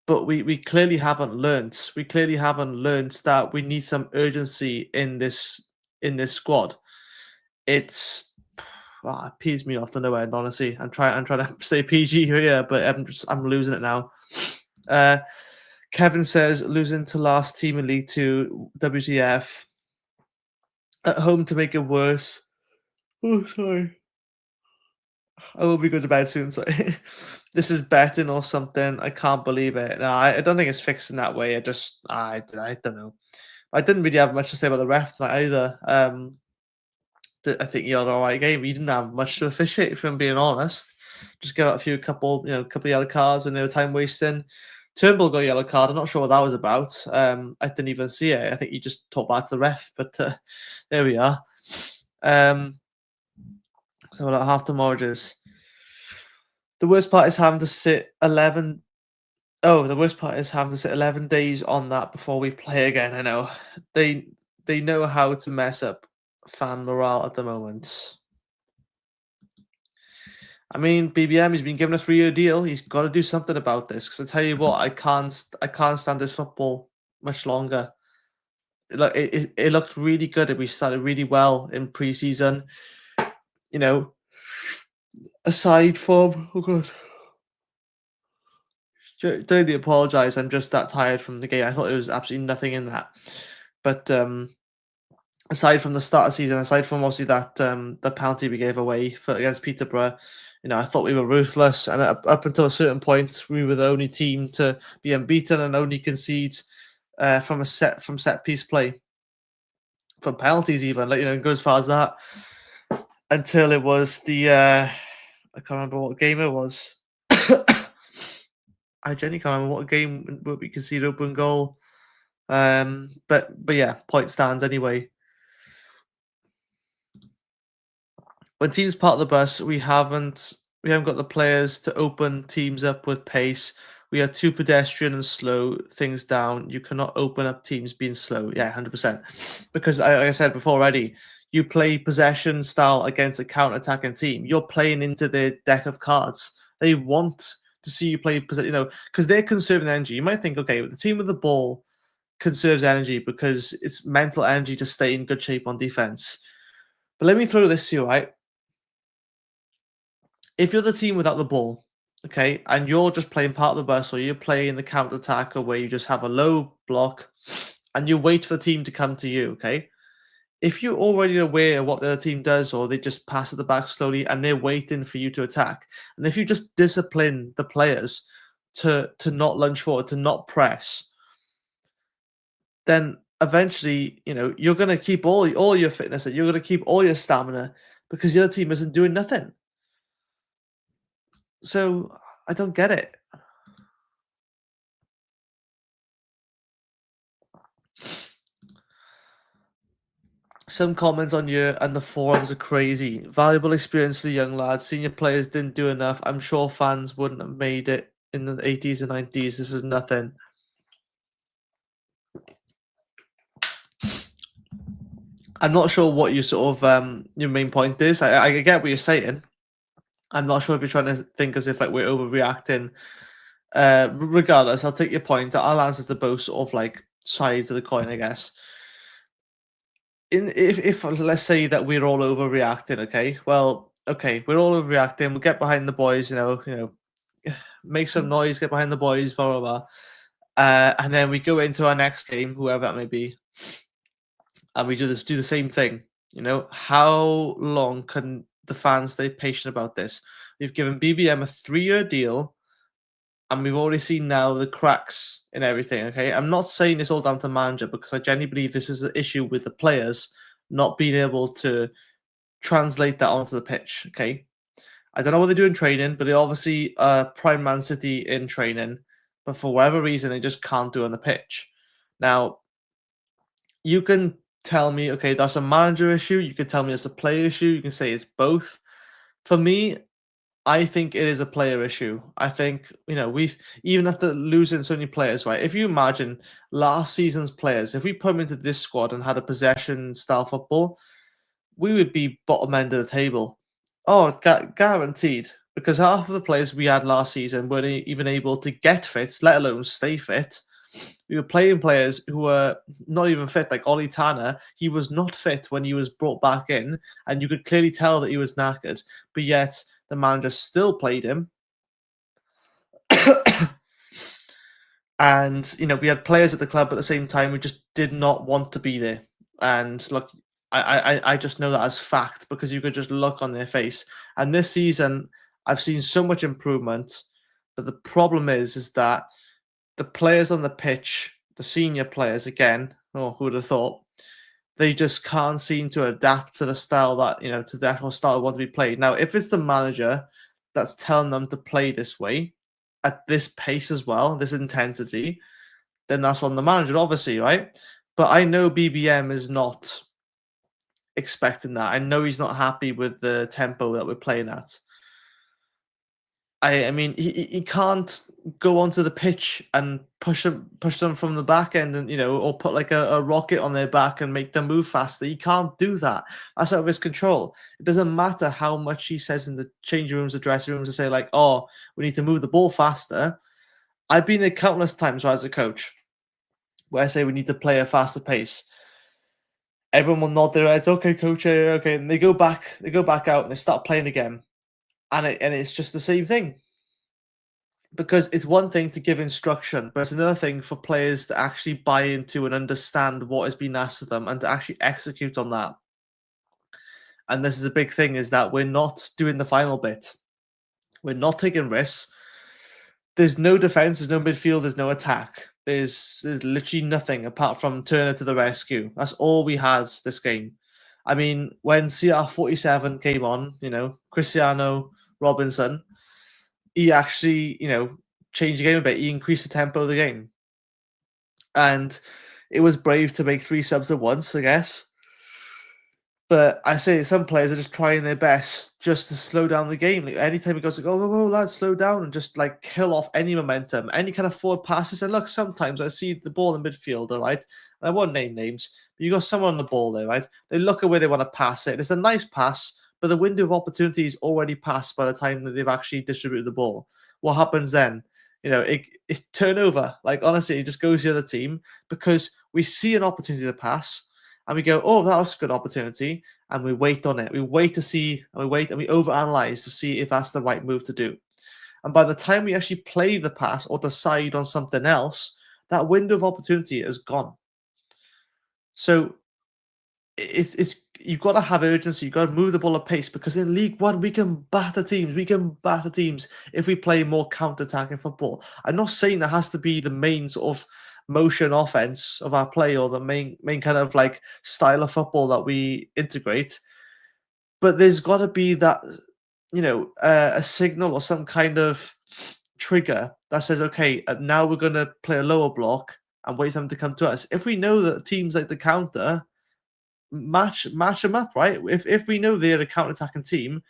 S1: But we clearly haven't learned. We clearly haven't learned that we need some urgency in this squad. It pees me off to no end, honestly. I'm trying to stay PG here, but I'm losing it now. Kevin says losing to last team in League Two, WTF. At home to make it worse. Oh, sorry. I will be going to bed soon. Sorry. This is betting or something. I can't believe it. No, I don't think it's fixed in that way. I don't know. I didn't really have much to say about the ref tonight either. I think he had an alright game. He didn't have much to officiate, if I'm being honest. Just got a couple of yellow cards when they were time wasting. Turnbull got a yellow card. I'm not sure what that was about. I didn't even see it. I think he just talked back to the ref, but there we are. So about half the Morridges. The worst part is having to sit 11. Oh, the worst part is having to sit 11 days on that before we play again. I know they know how to mess up fan morale at the moment. I mean, BBM, he's been given a 3-year deal. He's got to do something about this. Because I tell you what, I can't stand this football much longer. It looked really good. We started really well in pre-season. Aside from don't really apologise. I'm just that tired from the game. I thought there was absolutely nothing in that. But aside from the start of the season, aside from obviously that the penalty we gave away against Peterborough, I thought we were ruthless. And up until a certain point, we were the only team to be unbeaten and only concede from set piece play, from penalties even. Go as far as that. Until it was the I can't remember what game it was. I genuinely can't remember what game where we conceded open goal. But yeah, point stands anyway. when teams park the bus, we haven't got the players to open teams up with pace. We are too pedestrian and slow things down. You cannot open up teams being slow. Yeah, 100%. Because like I said before already, you play possession style against a counter-attacking team. You're playing into their deck of cards. They want to see you play, because they're conserving energy. You might think, okay, the team with the ball conserves energy because it's mental energy to stay in good shape on defense. But let me throw this to you, right? If you're the team without the ball, okay, and you're just playing part of the bus, or you're playing the counter attacker where you just have a low block and you wait for the team to come to you, okay? If you're already aware of what the other team does, or they just pass at the back slowly and they're waiting for you to attack, and if you just discipline the players to not lunge forward, to not press, then eventually, you're going to keep all your fitness and you're going to keep all your stamina because the other team isn't doing nothing. So I don't get it. Some comments on you and the forums are crazy. Valuable experience for the young lads. Senior players didn't do enough. I'm sure fans wouldn't have made it in the 80s and 90s. This is nothing. I'm not sure what you sort of your main point is. I get what you're saying. I'm not sure if you're trying to think as if like we're overreacting. Regardless, I'll take your point. I'll answer to both sort of like sides of the coin, I guess. If let's say that we're all overreacting, okay? Well, okay, we're all overreacting. We'll get behind the boys, make some noise, get behind the boys, blah blah blah. And then we go into our next game, whoever that may be, and we do the same thing. How long can the fans stay patient about this? We've given BBM a 3-year deal, and we've already seen now the cracks in everything. Okay, I'm not saying it's all down to manager because I genuinely believe this is an issue with the players not being able to translate that onto the pitch. Okay, I don't know what they do in training, but they obviously prime Man City in training, but for whatever reason they just can't do it on the pitch. Now, you can tell me, okay, that's a manager issue. You can tell me it's a player issue. You can say it's both. For me, I think it is a player issue. I think, we've, even after losing so many players, right? If you imagine last season's players, if we put them into this squad and had a possession style football, we would be bottom end of the table. Oh, guaranteed. Because half of the players we had last season weren't even able to get fit, let alone stay fit. We were playing players who were not even fit, like Ollie Tanner. He was not fit when he was brought back in, and you could clearly tell that he was knackered. But yet, the manager still played him. And, we had players at the club at the same time who just did not want to be there. And look, I just know that as fact because you could just look on their face. And this season, I've seen so much improvement. But the problem is that the players on the pitch, the senior players, again, who would have thought, they just can't seem to adapt to the style that, to the actual style that want to be played. Now, if it's the manager that's telling them to play this way, at this pace as well, this intensity, then that's on the manager, obviously, right? But I know BBM is not expecting that. I know he's not happy with the tempo that we're playing at. I mean, he can't go onto the pitch and push them from the back end, and or put like a rocket on their back and make them move faster. He can't do that. That's out of his control. It doesn't matter how much he says in the changing rooms, the dressing rooms, to say like, "Oh, we need to move the ball faster." I've been there countless times as a coach where I say we need to play a faster pace. Everyone will nod their heads. Okay, coach. Okay, and they go back. They go back out and they start playing again, and it's just the same thing. Because it's one thing to give instruction, but it's another thing for players to actually buy into and understand what has been asked of them and to actually execute on that. And this is a big thing, is that we're not doing the final bit. We're not taking risks. There's no defense, there's no midfield, there's no attack. There's literally nothing apart from Turner to the rescue. That's all we had this game. I mean, when CR47 came on, Cristiano Robinson, he actually, changed the game a bit. He increased the tempo of the game. And it was brave to make 3 subs at once, I guess. But I say some players are just trying their best just to slow down the game. Like anytime it goes like, oh, oh, oh, lads, slow down and just like kill off any momentum, any kind of forward passes. And look, sometimes I see the ball in midfield, all right? And I won't name names, but you got someone on the ball there, right? They look at where they want to pass it. It's a nice pass, but the window of opportunity is already passed by the time that they've actually distributed the ball. What happens then? It turnover. Like honestly, it just goes to the other team because we see an opportunity to pass and we go, oh, that was a good opportunity. And we wait on it. We wait to see, and we wait and we overanalyze to see if that's the right move to do. And by the time we actually play the pass or decide on something else, that window of opportunity is gone. So it's you've got to have urgency. You've got to move the ball at pace because in League One we can batter teams. We can batter teams if we play more counter-attacking football. I'm not saying that has to be the main sort of motion offense of our play or the main kind of like style of football that we integrate, but there's got to be that a signal or some kind of trigger that says, okay, now we're going to play a lower block and wait for them to come to us. If we know that teams like the counter match them up, right? If we know they're a counter-attacking team,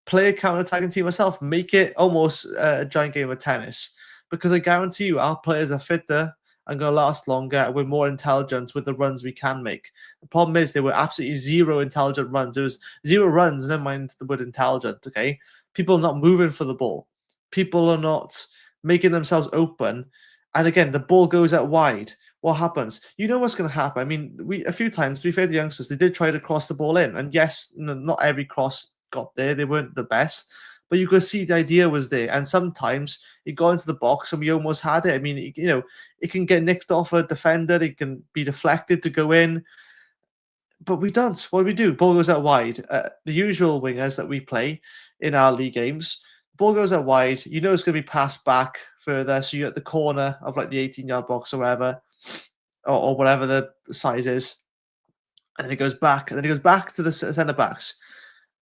S1: play a counter-attacking team yourself. Make it almost a giant game of tennis. Because I guarantee you, our players are fitter and going to last longer. We're more intelligent with the runs we can make. The problem is there were absolutely zero intelligent runs. There was 0 runs, never mind the word intelligent, okay? People are not moving for the ball. People are not making themselves open. And again, the ball goes out wide. What happens? You know what's going to happen. I mean, a few times, to be fair to the youngsters, they did try to cross the ball in. And yes, not every cross got there. They weren't the best. But you could see the idea was there. And sometimes it got into the box and we almost had it. I mean, it can get nicked off a defender. It can be deflected to go in. But we don't. What do we do? Ball goes out wide. The usual wingers that we play in our league games, ball goes out wide. You know it's going to be passed back further. So you're at the corner of like the 18-yard box or whatever, or whatever the size is. And then it goes back. And then it goes back to the centre backs.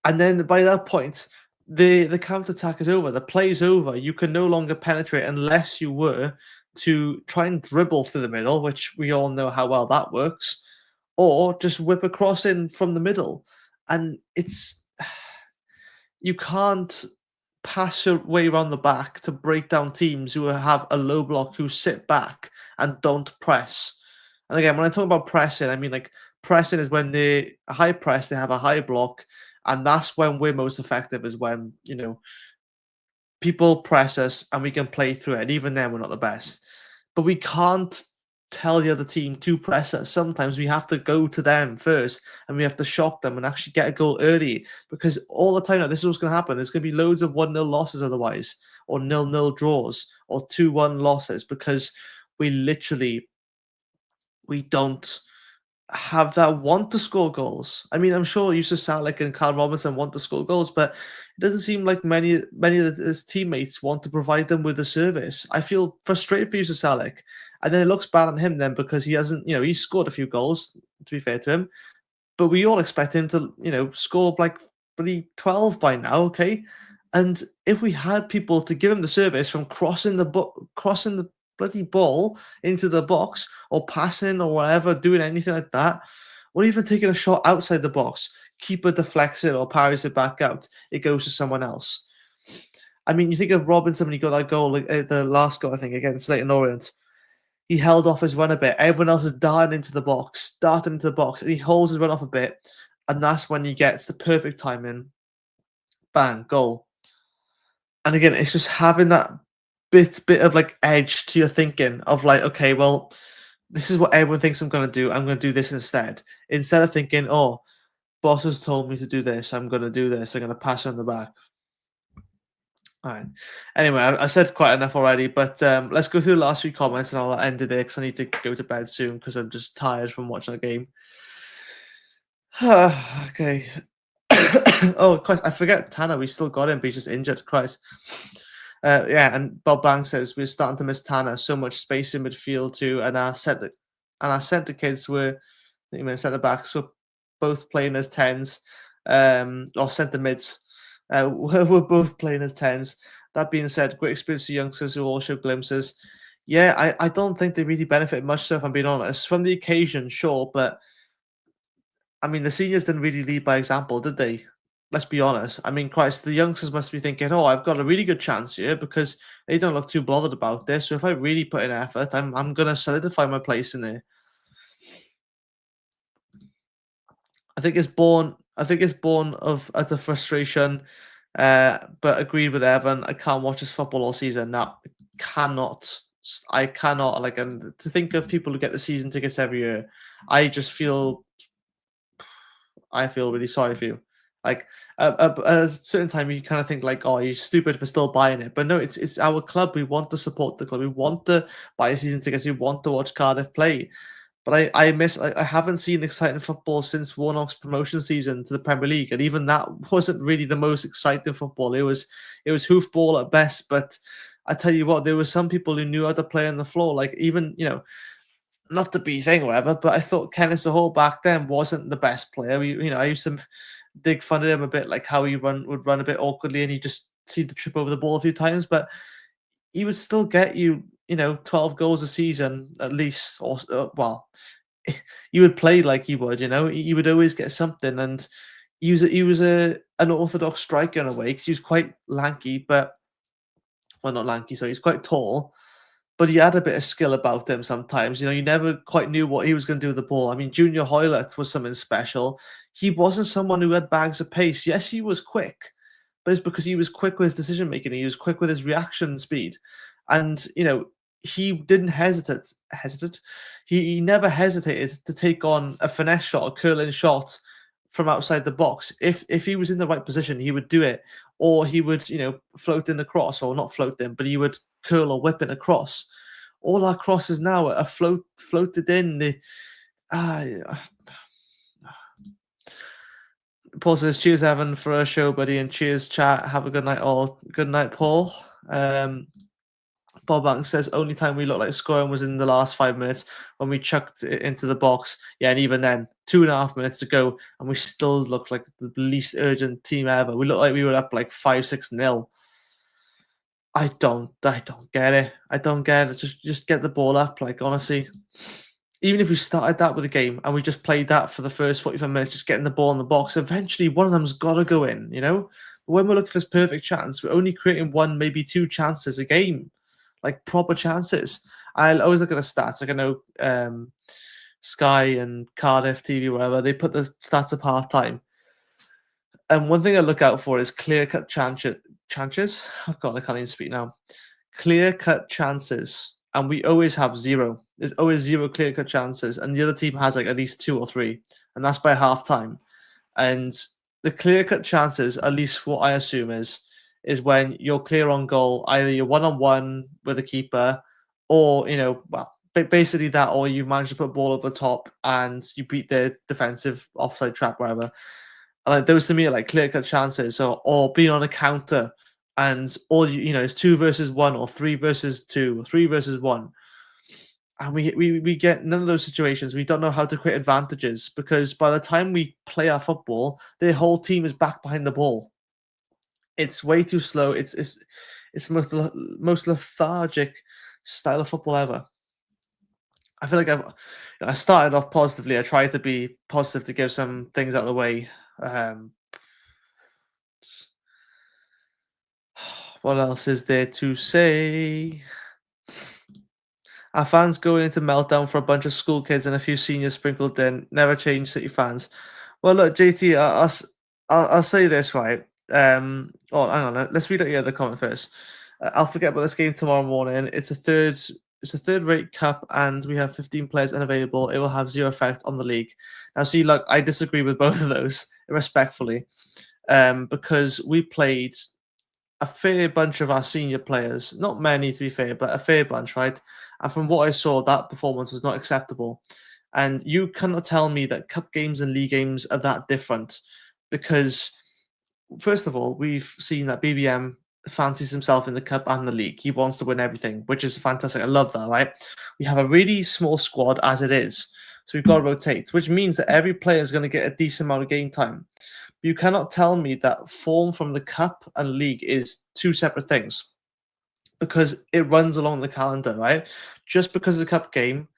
S1: And then by that point, the counter attack is over. The play's over. You can no longer penetrate unless you were to try and dribble through the middle, which we all know how well that works, or just whip across in from the middle. And it's you can't pass your way around the back to break down teams who have a low block, who sit back and don't press. And again, when I talk about pressing, I mean like pressing is when they high press, they have a high block, and that's when we're most effective. Is when people press us and we can play through it. And even then, we're not the best, but we can't tell the other team to press us. Sometimes we have to go to them first and we have to shock them and actually get a goal early, because all the time now, this is what's going to happen. There's going to be loads of 1-0 losses otherwise, or 0-0 draws, or 2-1 losses, because we don't have that want to score goals. I mean, I'm sure Yusuf Salek and Carl Robinson want to score goals, but it doesn't seem like many of his teammates want to provide them with a service. I feel frustrated for Yusuf Salek, and then it looks bad on him then because he hasn't, he's scored a few goals, to be fair to him, but we all expect him to, score like 12 by now, okay? And if we had people to give him the service from crossing the bloody ball into the box or passing or whatever, doing anything like that, or even taking a shot outside the box, keeper deflects it or parries it back out, it goes to someone else. I mean, you think of Robinson when he got that goal, like the last goal, I think, against Leyton Orient. He held off his run a bit. Everyone else is darting into the box, and he holds his run off a bit, and that's when he gets the perfect timing. Bang, goal. And again, it's just having that bit of like edge to your thinking of like, okay, well, this is what everyone thinks I'm going to do. I'm going to do this instead. Instead of thinking, oh, boss has told me to do this. I'm going to do this. I'm going to pass on the back. All right. Anyway, I said quite enough already, but let's go through the last few comments and I'll end it there because I need to go to bed soon because I'm just tired from watching the game. Okay. Oh, Christ, I forget Tanner. We still got him, but he's just injured. Christ. Yeah, and Bob Bang says we're starting to miss Tanner. So much space in midfield too, and our centre kids were, centre backs were both playing as 10s, or centre mids. We're both playing as 10s. That being said, great experience for youngsters who all show glimpses. Yeah, I don't think they really benefit much, so if I'm being honest. From the occasion, sure, but I mean, the seniors didn't really lead by example, did they? Let's be honest. I mean, Christ, the youngsters must be thinking, "Oh, I've got a really good chance here because they don't look too bothered about this. So if I really put in effort, I'm gonna solidify my place in there." I think it's born. I think it's born of out of frustration. But agreed with Evan. I can't watch this football all season. That cannot. I cannot like. And to think of people who get the season tickets every year, I just feel. I feel really sorry for you. Like at a certain time, you kind of think like, "Oh, you're stupid for still buying it." But no, it's our club. We want to support the club. We want to buy season tickets. We want to watch Cardiff play. But I haven't seen exciting football since Warnock's promotion season to the Premier League, and even that wasn't really the most exciting football. It was hoofball at best. But I tell you what, there were some people who knew how to play on the floor. Like even not to be thing or whatever, but I thought Kenneth Hall back then wasn't the best player. I used to dig fun at him a bit, like how he would run a bit awkwardly, and he just seemed to trip over the ball a few times. But he would still get you, 12 goals a season at least, or well, you would play like he would, he would always get something, and he was an orthodox striker in a way because he was quite lanky, but well, not lanky, so he's quite tall, but he had a bit of skill about him sometimes. You never quite knew what he was going to do with the ball. I mean, Junior Hoylett was something special. He wasn't someone who had bags of pace. Yes, he was quick, but it's because he was quick with his decision making. He was quick with his reaction speed, and he didn't hesitate. He never hesitated to take on a finesse shot, a curling shot from outside the box. If he was in the right position, he would do it, or he would float in across, or not float in, but he would curl or whip it across. All our crosses now are floated in. Paul says, "Cheers, Evan, for a show, buddy, and cheers, chat. Have a good night, all. Good night, Paul." Bob Banks says, "Only time we looked like scoring was in the last 5 minutes when we chucked it into the box. Yeah, and even then, 2.5 minutes to go, and we still looked like the least urgent team ever. We looked like we were up like 5-6-0. I don't get it. I don't get it. Just get the ball up. Like honestly, even if we started that with a game and we just played that for the first 45 minutes, just getting the ball in the box, eventually one of them's got to go in. But when we're looking for this perfect chance, we're only creating one, maybe two chances a game, like proper chances. I always look at the stats. Like I know Sky and Cardiff TV, whatever, they put the stats up half time. And one thing I look out for is clear-cut chances. Oh God, I can't even speak now. Clear-cut chances, and we always have zero. There's always zero clear-cut chances, and the other team has like at least 2 or 3, and that's by half time. And the clear-cut chances, at least what I assume is when you're clear on goal, either you're one-on-one with a keeper, or basically that, or you manage to put a ball over the top and you beat their defensive offside trap, whatever. And like those to me are like clear-cut chances, or being on a counter, and all it's 2 versus 1, or 3 versus 2, or 3 versus 1. And we get none of those situations. We don't know how to create advantages because by the time we play our football, their whole team is back behind the ball. It's way too slow. It's the most lethargic style of football ever. I feel like I started off positively. I tried to be positive to give some things out of the way. What else is there to say? Our fans going into meltdown for a bunch of school kids and a few seniors sprinkled in. Never change City fans. Well, look, JT, I'll say this, right? Hang on. Let's read out your other comment first. I'll forget about this game tomorrow morning. It's a third-rate cup, and we have 15 players unavailable. It will have zero effect on the league. Now, see, look, I disagree with both of those, respectfully, because we played a fair bunch of our senior players, not many to be fair, but a fair bunch, right? And from what I saw, that performance was not acceptable. And you cannot tell me that cup games and league games are that different because, first of all, we've seen that BBM fancies himself in the cup and the league. He wants to win everything, which is fantastic. I love that, right? We have a really small squad as it is. So we've got to rotate, which means that every player is going to get a decent amount of game time. You cannot tell me that form from the cup and league is two separate things because it runs along the calendar, right? Just because the cup game,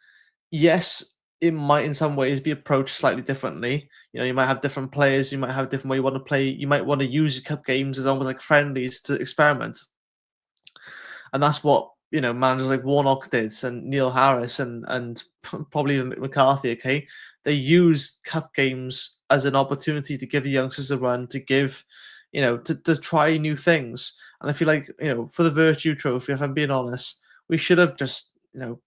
S1: yes, it might in some ways be approached slightly differently. You know, you might have different players, you might have a different way you want to play. You might want to use your cup games as almost like friendlies to experiment. And that's what, you know, managers like Warnock did and Neil Harris and probably even McCarthy, okay? They used cup games as an opportunity to give the youngsters a run, to give, you know, to try new things. And I feel like, you know, for the Virtue Trophy, if I'm being honest, we should have just, you know,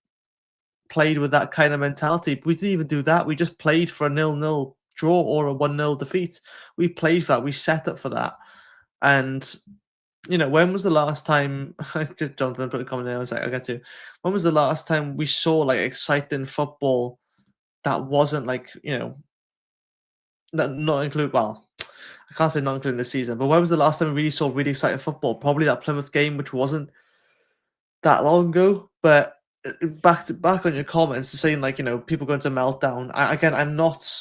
S1: played with that kind of mentality. We didn't even do that. We just played for a 0-0 draw or a 1-0 defeat. We played for that. We set up for that. And, you know, when was the last time Jonathan put a comment in, I was like, I got to. When was the last time we saw like exciting football that wasn't like, you know, not include well, I can't say not including this season, but when was the last time we really saw really exciting football? Probably that Plymouth game, which wasn't that long ago. But back on your comments, saying like, you know, people going to meltdown. Again, I'm not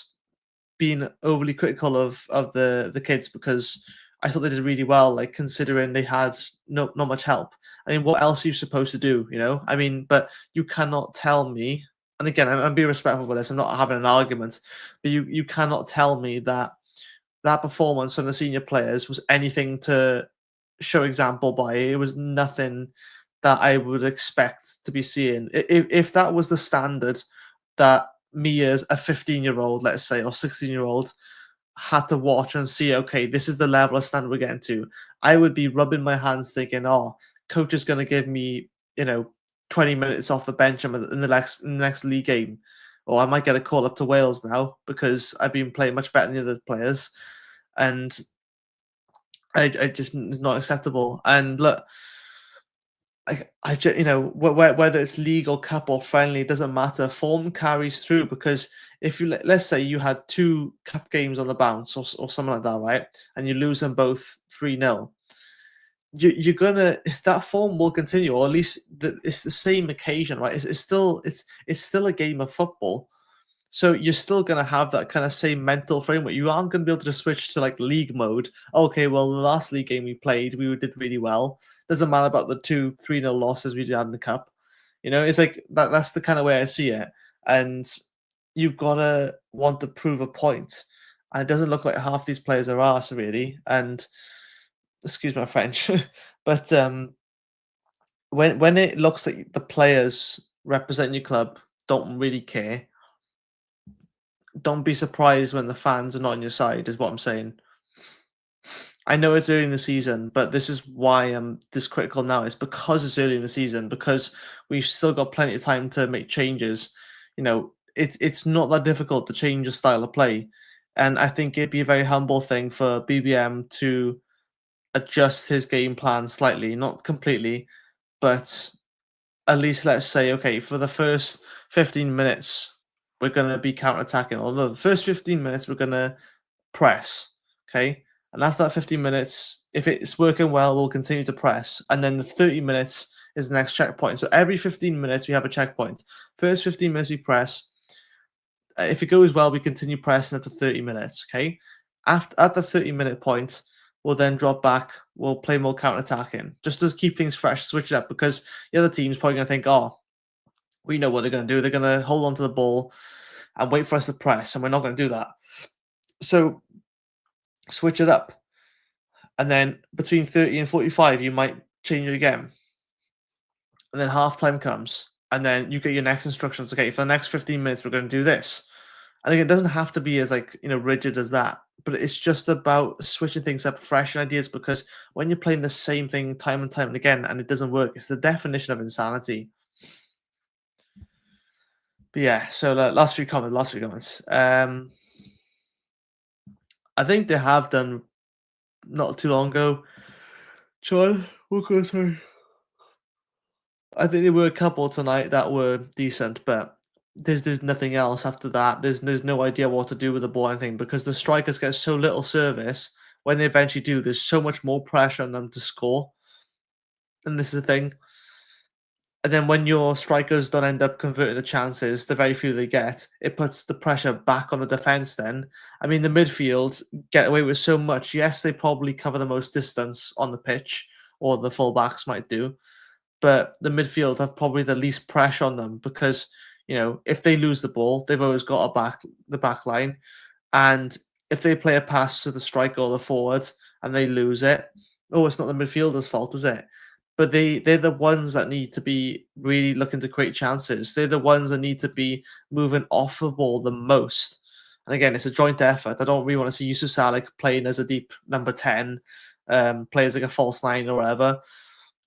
S1: being overly critical of the kids, because I thought they did really well, like considering they had not much help. I mean, what else are you supposed to do? You know, I mean, but you cannot tell me. And again, I'm being respectful with this. I'm not having an argument, but you cannot tell me that that performance from the senior players was anything to show example by. It was nothing that I would expect to be seeing. If that was the standard that me as a 15-year-old, let's say, or 16-year-old had to watch and see, okay, this is the level of standard we're getting to, I would be rubbing my hands thinking, oh, coach is going to give me, you know, 20 minutes off the bench in the next league game. Or I might get a call up to Wales now because I've been playing much better than the other players. And I just not acceptable. And look, I just, you know, whether it's league or cup or friendly, it doesn't matter. Form carries through, because if you let's say you had 2 cup games on the bounce or something like that, right, and you lose them both 3-0, you're gonna, that form will continue, or at least it's the same occasion, right? It's still a game of football. So you're still going to have that kind of same mental framework. You aren't going to be able to just switch to like league mode. Okay, well, the last league game we played, we did really well. Doesn't matter about the 2-3-0 losses we had in the cup. You know, it's like that's the kind of way I see it. And you've got to want to prove a point. And it doesn't look like half these players are arse, really. And excuse my French, but when it looks like the players representing your club don't really care, don't be surprised when the fans are not on your side, is what I'm saying. I know it's early in the season, but this is why I'm this critical now. It's because it's early in the season, because we've still got plenty of time to make changes. You know, it's not that difficult to change your style of play. And I think it'd be a very humble thing for BBM to adjust his game plan slightly, not completely, but at least let's say, okay, for the first 15 minutes, we're going to be counter-attacking. Although the first 15 minutes, we're going to press, okay? And after that 15 minutes, if it's working well, we'll continue to press. And then the 30 minutes is the next checkpoint. So every 15 minutes, we have a checkpoint. First 15 minutes, we press. If it goes well, we continue pressing up to 30 minutes, okay? At the 30-minute point, we'll then drop back. We'll play more counter-attacking, just to keep things fresh, switch it up, because the other team's probably going to think, oh, we know what they're going to do. They're going to hold on to the ball and wait for us to press, and we're not going to do that. So switch it up. And then between 30 and 45, you might change it again. And then halftime comes, and then you get your next instructions. Okay, for the next 15 minutes, we're going to do this. And again, it doesn't have to be as like, you know, rigid as that, but it's just about switching things up, fresh ideas, because when you're playing the same thing time and time again and it doesn't work, it's the definition of insanity. But yeah, so last few comments. I think they have done not too long ago. John, what can I say? I think there were a couple tonight that were decent, but there's nothing else after that. There's no idea what to do with the ball or anything, because the strikers get so little service. When they eventually do, there's so much more pressure on them to score. And this is the thing. And then when your strikers don't end up converting the chances, the very few they get, it puts the pressure back on the defence then. I mean, the midfield get away with so much. Yes, they probably cover the most distance on the pitch, or the fullbacks might do. But the midfield have probably the least pressure on them, because if they lose the ball, they've always got the back line, and if they play a pass to the striker or the forward and they lose it, it's not the midfielder's fault, is it? But they're the ones that need to be really looking to create chances. They're the ones that need to be moving off the ball the most. And again, it's a joint effort. I don't really want to see Yusuf Salih playing as a deep number 10, play as like a false 9 or whatever.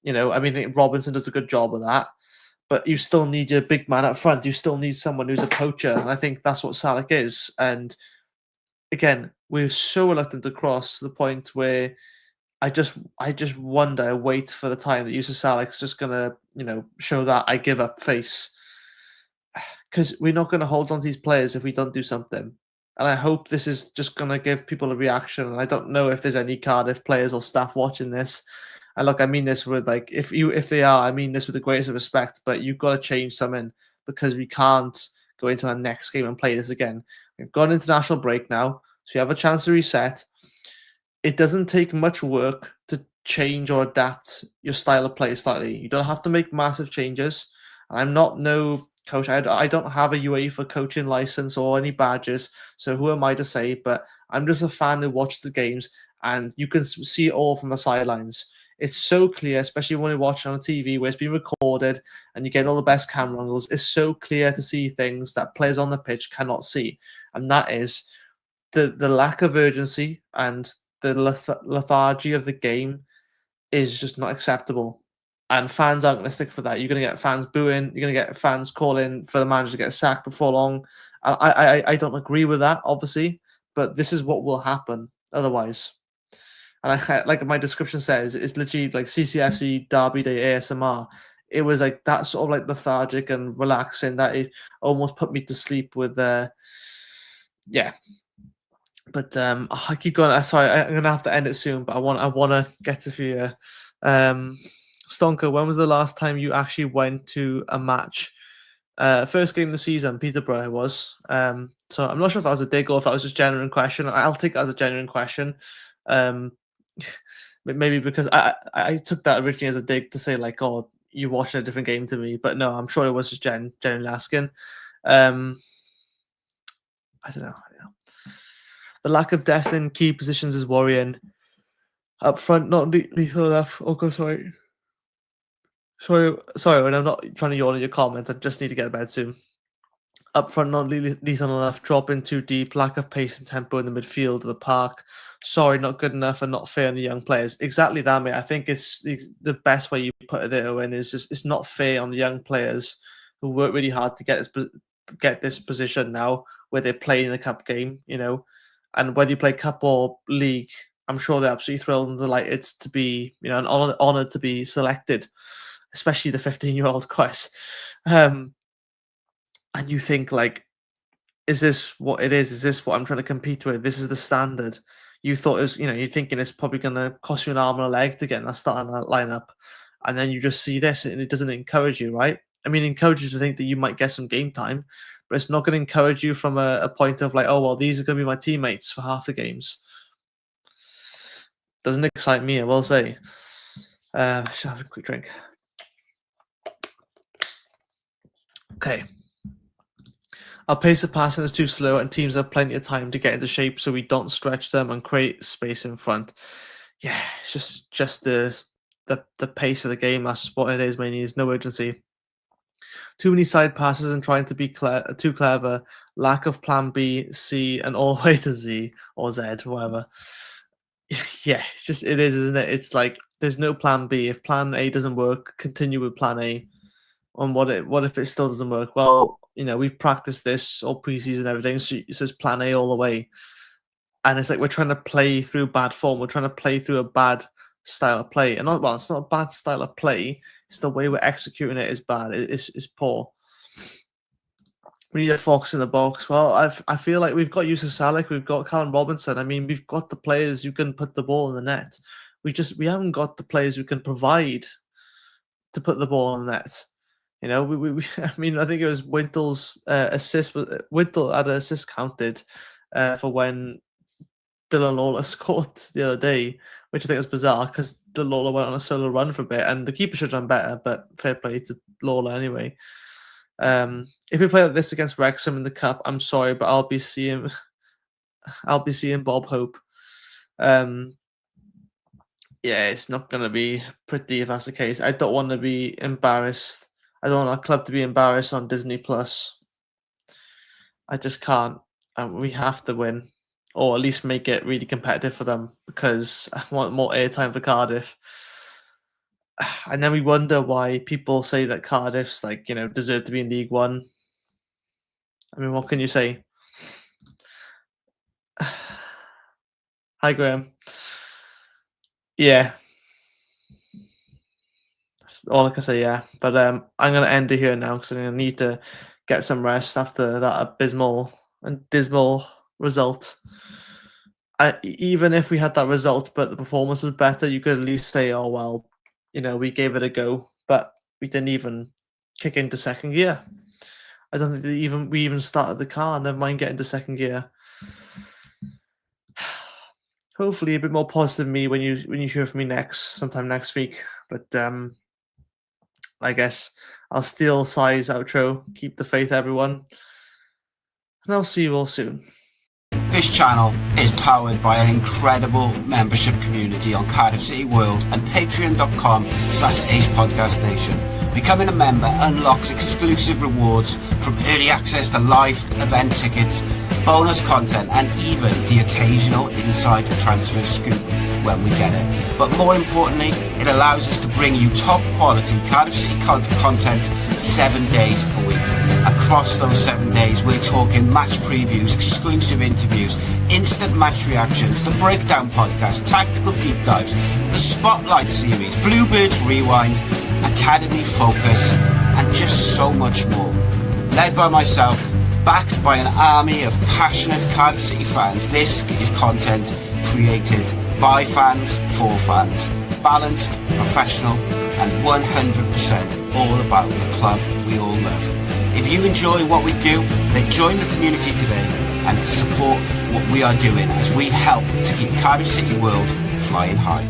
S1: I mean, Robinson does a good job of that. But you still need your big man up front. You still need someone who's a poacher. And I think that's what Salih is. And again, we're so reluctant to cross to the point where I just wait for the time that Yusuf Salih's just gonna, show that I give up face. Because we're not gonna hold on to these players if we don't do something. And I hope this is just gonna give people a reaction. And I don't know if there's any Cardiff players or staff watching this. And look, I mean this with if they are, I mean this with the greatest of respect, but you've got to change something because we can't go into our next game and play this again. We've got an international break now, so you have a chance to reset. It doesn't take much work to change or adapt your style of play slightly. You don't have to make massive changes. I'm not no coach. I don't have a UEFA coaching license or any badges, so who am I to say? But I'm just a fan who watches the games, and you can see it all from the sidelines. It's so clear, especially when you watch on a TV where it's been recorded and you get all the best camera angles. It's so clear to see things that players on the pitch cannot see, and that is the lack of urgency and the lethargy of the game is just not acceptable. And fans aren't going to stick for that. You're going to get fans booing. You're going to get fans calling for the manager to get sacked before long. I don't agree with that, obviously, but this is what will happen otherwise. And like my description says, it's literally like CCFC Derby Day ASMR. It was like that sort of like lethargic and relaxing that it almost put me to sleep with yeah. But I keep going. Sorry, I'm gonna have to end it soon. But I want to get to you. Stonker, when was the last time you actually went to a match? First game of the season, Peterborough it was. So I'm not sure if that was a dig or if that was just a genuine question. I'll take it as a genuine question. Maybe because I took that originally as a dig to say like, oh, you're watching a different game to me. But no, I'm sure it was just genuinely asking. I don't know. The lack of depth in key positions is worrying. Up front, not lethal enough. Oh, God, sorry. Sorry, when I'm not trying to yawn at your comment, I just need to get to bed soon. Up front, not lethal enough. Dropping too deep. Lack of pace and tempo in the midfield of the park. Sorry, not good enough and not fair on the young players. Exactly that, mate. I think it's the best way you put it there, Owen, is just it's not fair on the young players who work really hard to get this position now where they're playing a cup game, and whether you play cup or league, I'm sure they're absolutely thrilled and delighted to be, and honoured to be selected, especially the 15-year-old Quest. And you think like, is this what it is? Is this what I'm trying to compete with? This is the standard. You thought it was, you're thinking it's probably going to cost you an arm and a leg to get in that starting lineup. And then you just see this and it doesn't encourage you, right? I mean, it encourages you to think that you might get some game time, but it's not going to encourage you from a point of like, oh, well, these are going to be my teammates for half the games. Doesn't excite me, I will say. Just have a quick drink. Okay. Our pace of passing is too slow and teams have plenty of time to get into shape so we don't stretch them and create space in front. Yeah, it's just the pace of the game. That's what it is, mainly. There's no urgency. Too many side passes and trying to be too clever. Lack of plan B, C, and all the way to Z or Z, whatever. Yeah, it is, isn't it? It's like there's no plan B. If plan A doesn't work, continue with plan A. And what if it still doesn't work? Well, we've practiced this all preseason and everything, so it's plan A all the way. And it's like we're trying to play through bad form. We're trying to play through a bad style of play. And it's not a bad style of play. It's the way we're executing it is bad. It's poor. We need a fox in the box. Well, I feel like we've got Yusuf Salih, we've got Callum Robinson. I mean, we've got the players who can put the ball in the net. We haven't got the players who can provide to put the ball in the net. I mean, I think it was Wintel's assist. Wintel had an assist counted for when Dylan Lawler scored the other day, which I think was bizarre because Dylan Lawler went on a solo run for a bit, and the keeper should have done better. But fair play to Lawler anyway. If we play like this against Wrexham in the cup, I'm sorry, but I'll be seeing Bob Hope. Yeah, it's not going to be pretty if that's the case. I don't want to be embarrassed. I don't want our club to be embarrassed on Disney Plus. I just can't. We have to win, or at least make it really competitive for them, because I want more airtime for Cardiff. And then we wonder why people say that Cardiff's deserve to be in League One. I mean, what can you say? Hi, Graham. Yeah. That's all I can say, yeah. But I'm going to end it here now because I'm going to need to get some rest after that abysmal and dismal result. Even if we had that result, but the performance was better, you could at least say, oh, well, we gave it a go. But we didn't even kick into second gear. I don't think we even started the car, never mind getting to second gear. Hopefully a bit more positive me when you hear from me sometime next week. But I guess I'll steal Sai's outro. Keep the faith, everyone. And I'll see you all soon.
S2: This channel is powered by an incredible membership community on Cardiff City World and patreon.com/AcePodcastNation. Becoming a member unlocks exclusive rewards from early access to live event tickets, bonus content, and even the occasional inside transfer scoop when we get it. But more importantly, it allows us to bring you top quality Cardiff City content 7 days a week. Across those 7 days, we're talking match previews, exclusive interviews, instant match reactions, the breakdown podcast, tactical deep dives, the Spotlight series, Bluebirds Rewind, Academy Focus, and just so much more. Led by myself, backed by an army of passionate Cardiff City fans, this is content created by fans for fans. Balanced, professional, and 100% all about the club we all love. If you enjoy what we do, then join the community today and support what we are doing as we help to keep Cardiff City World flying high.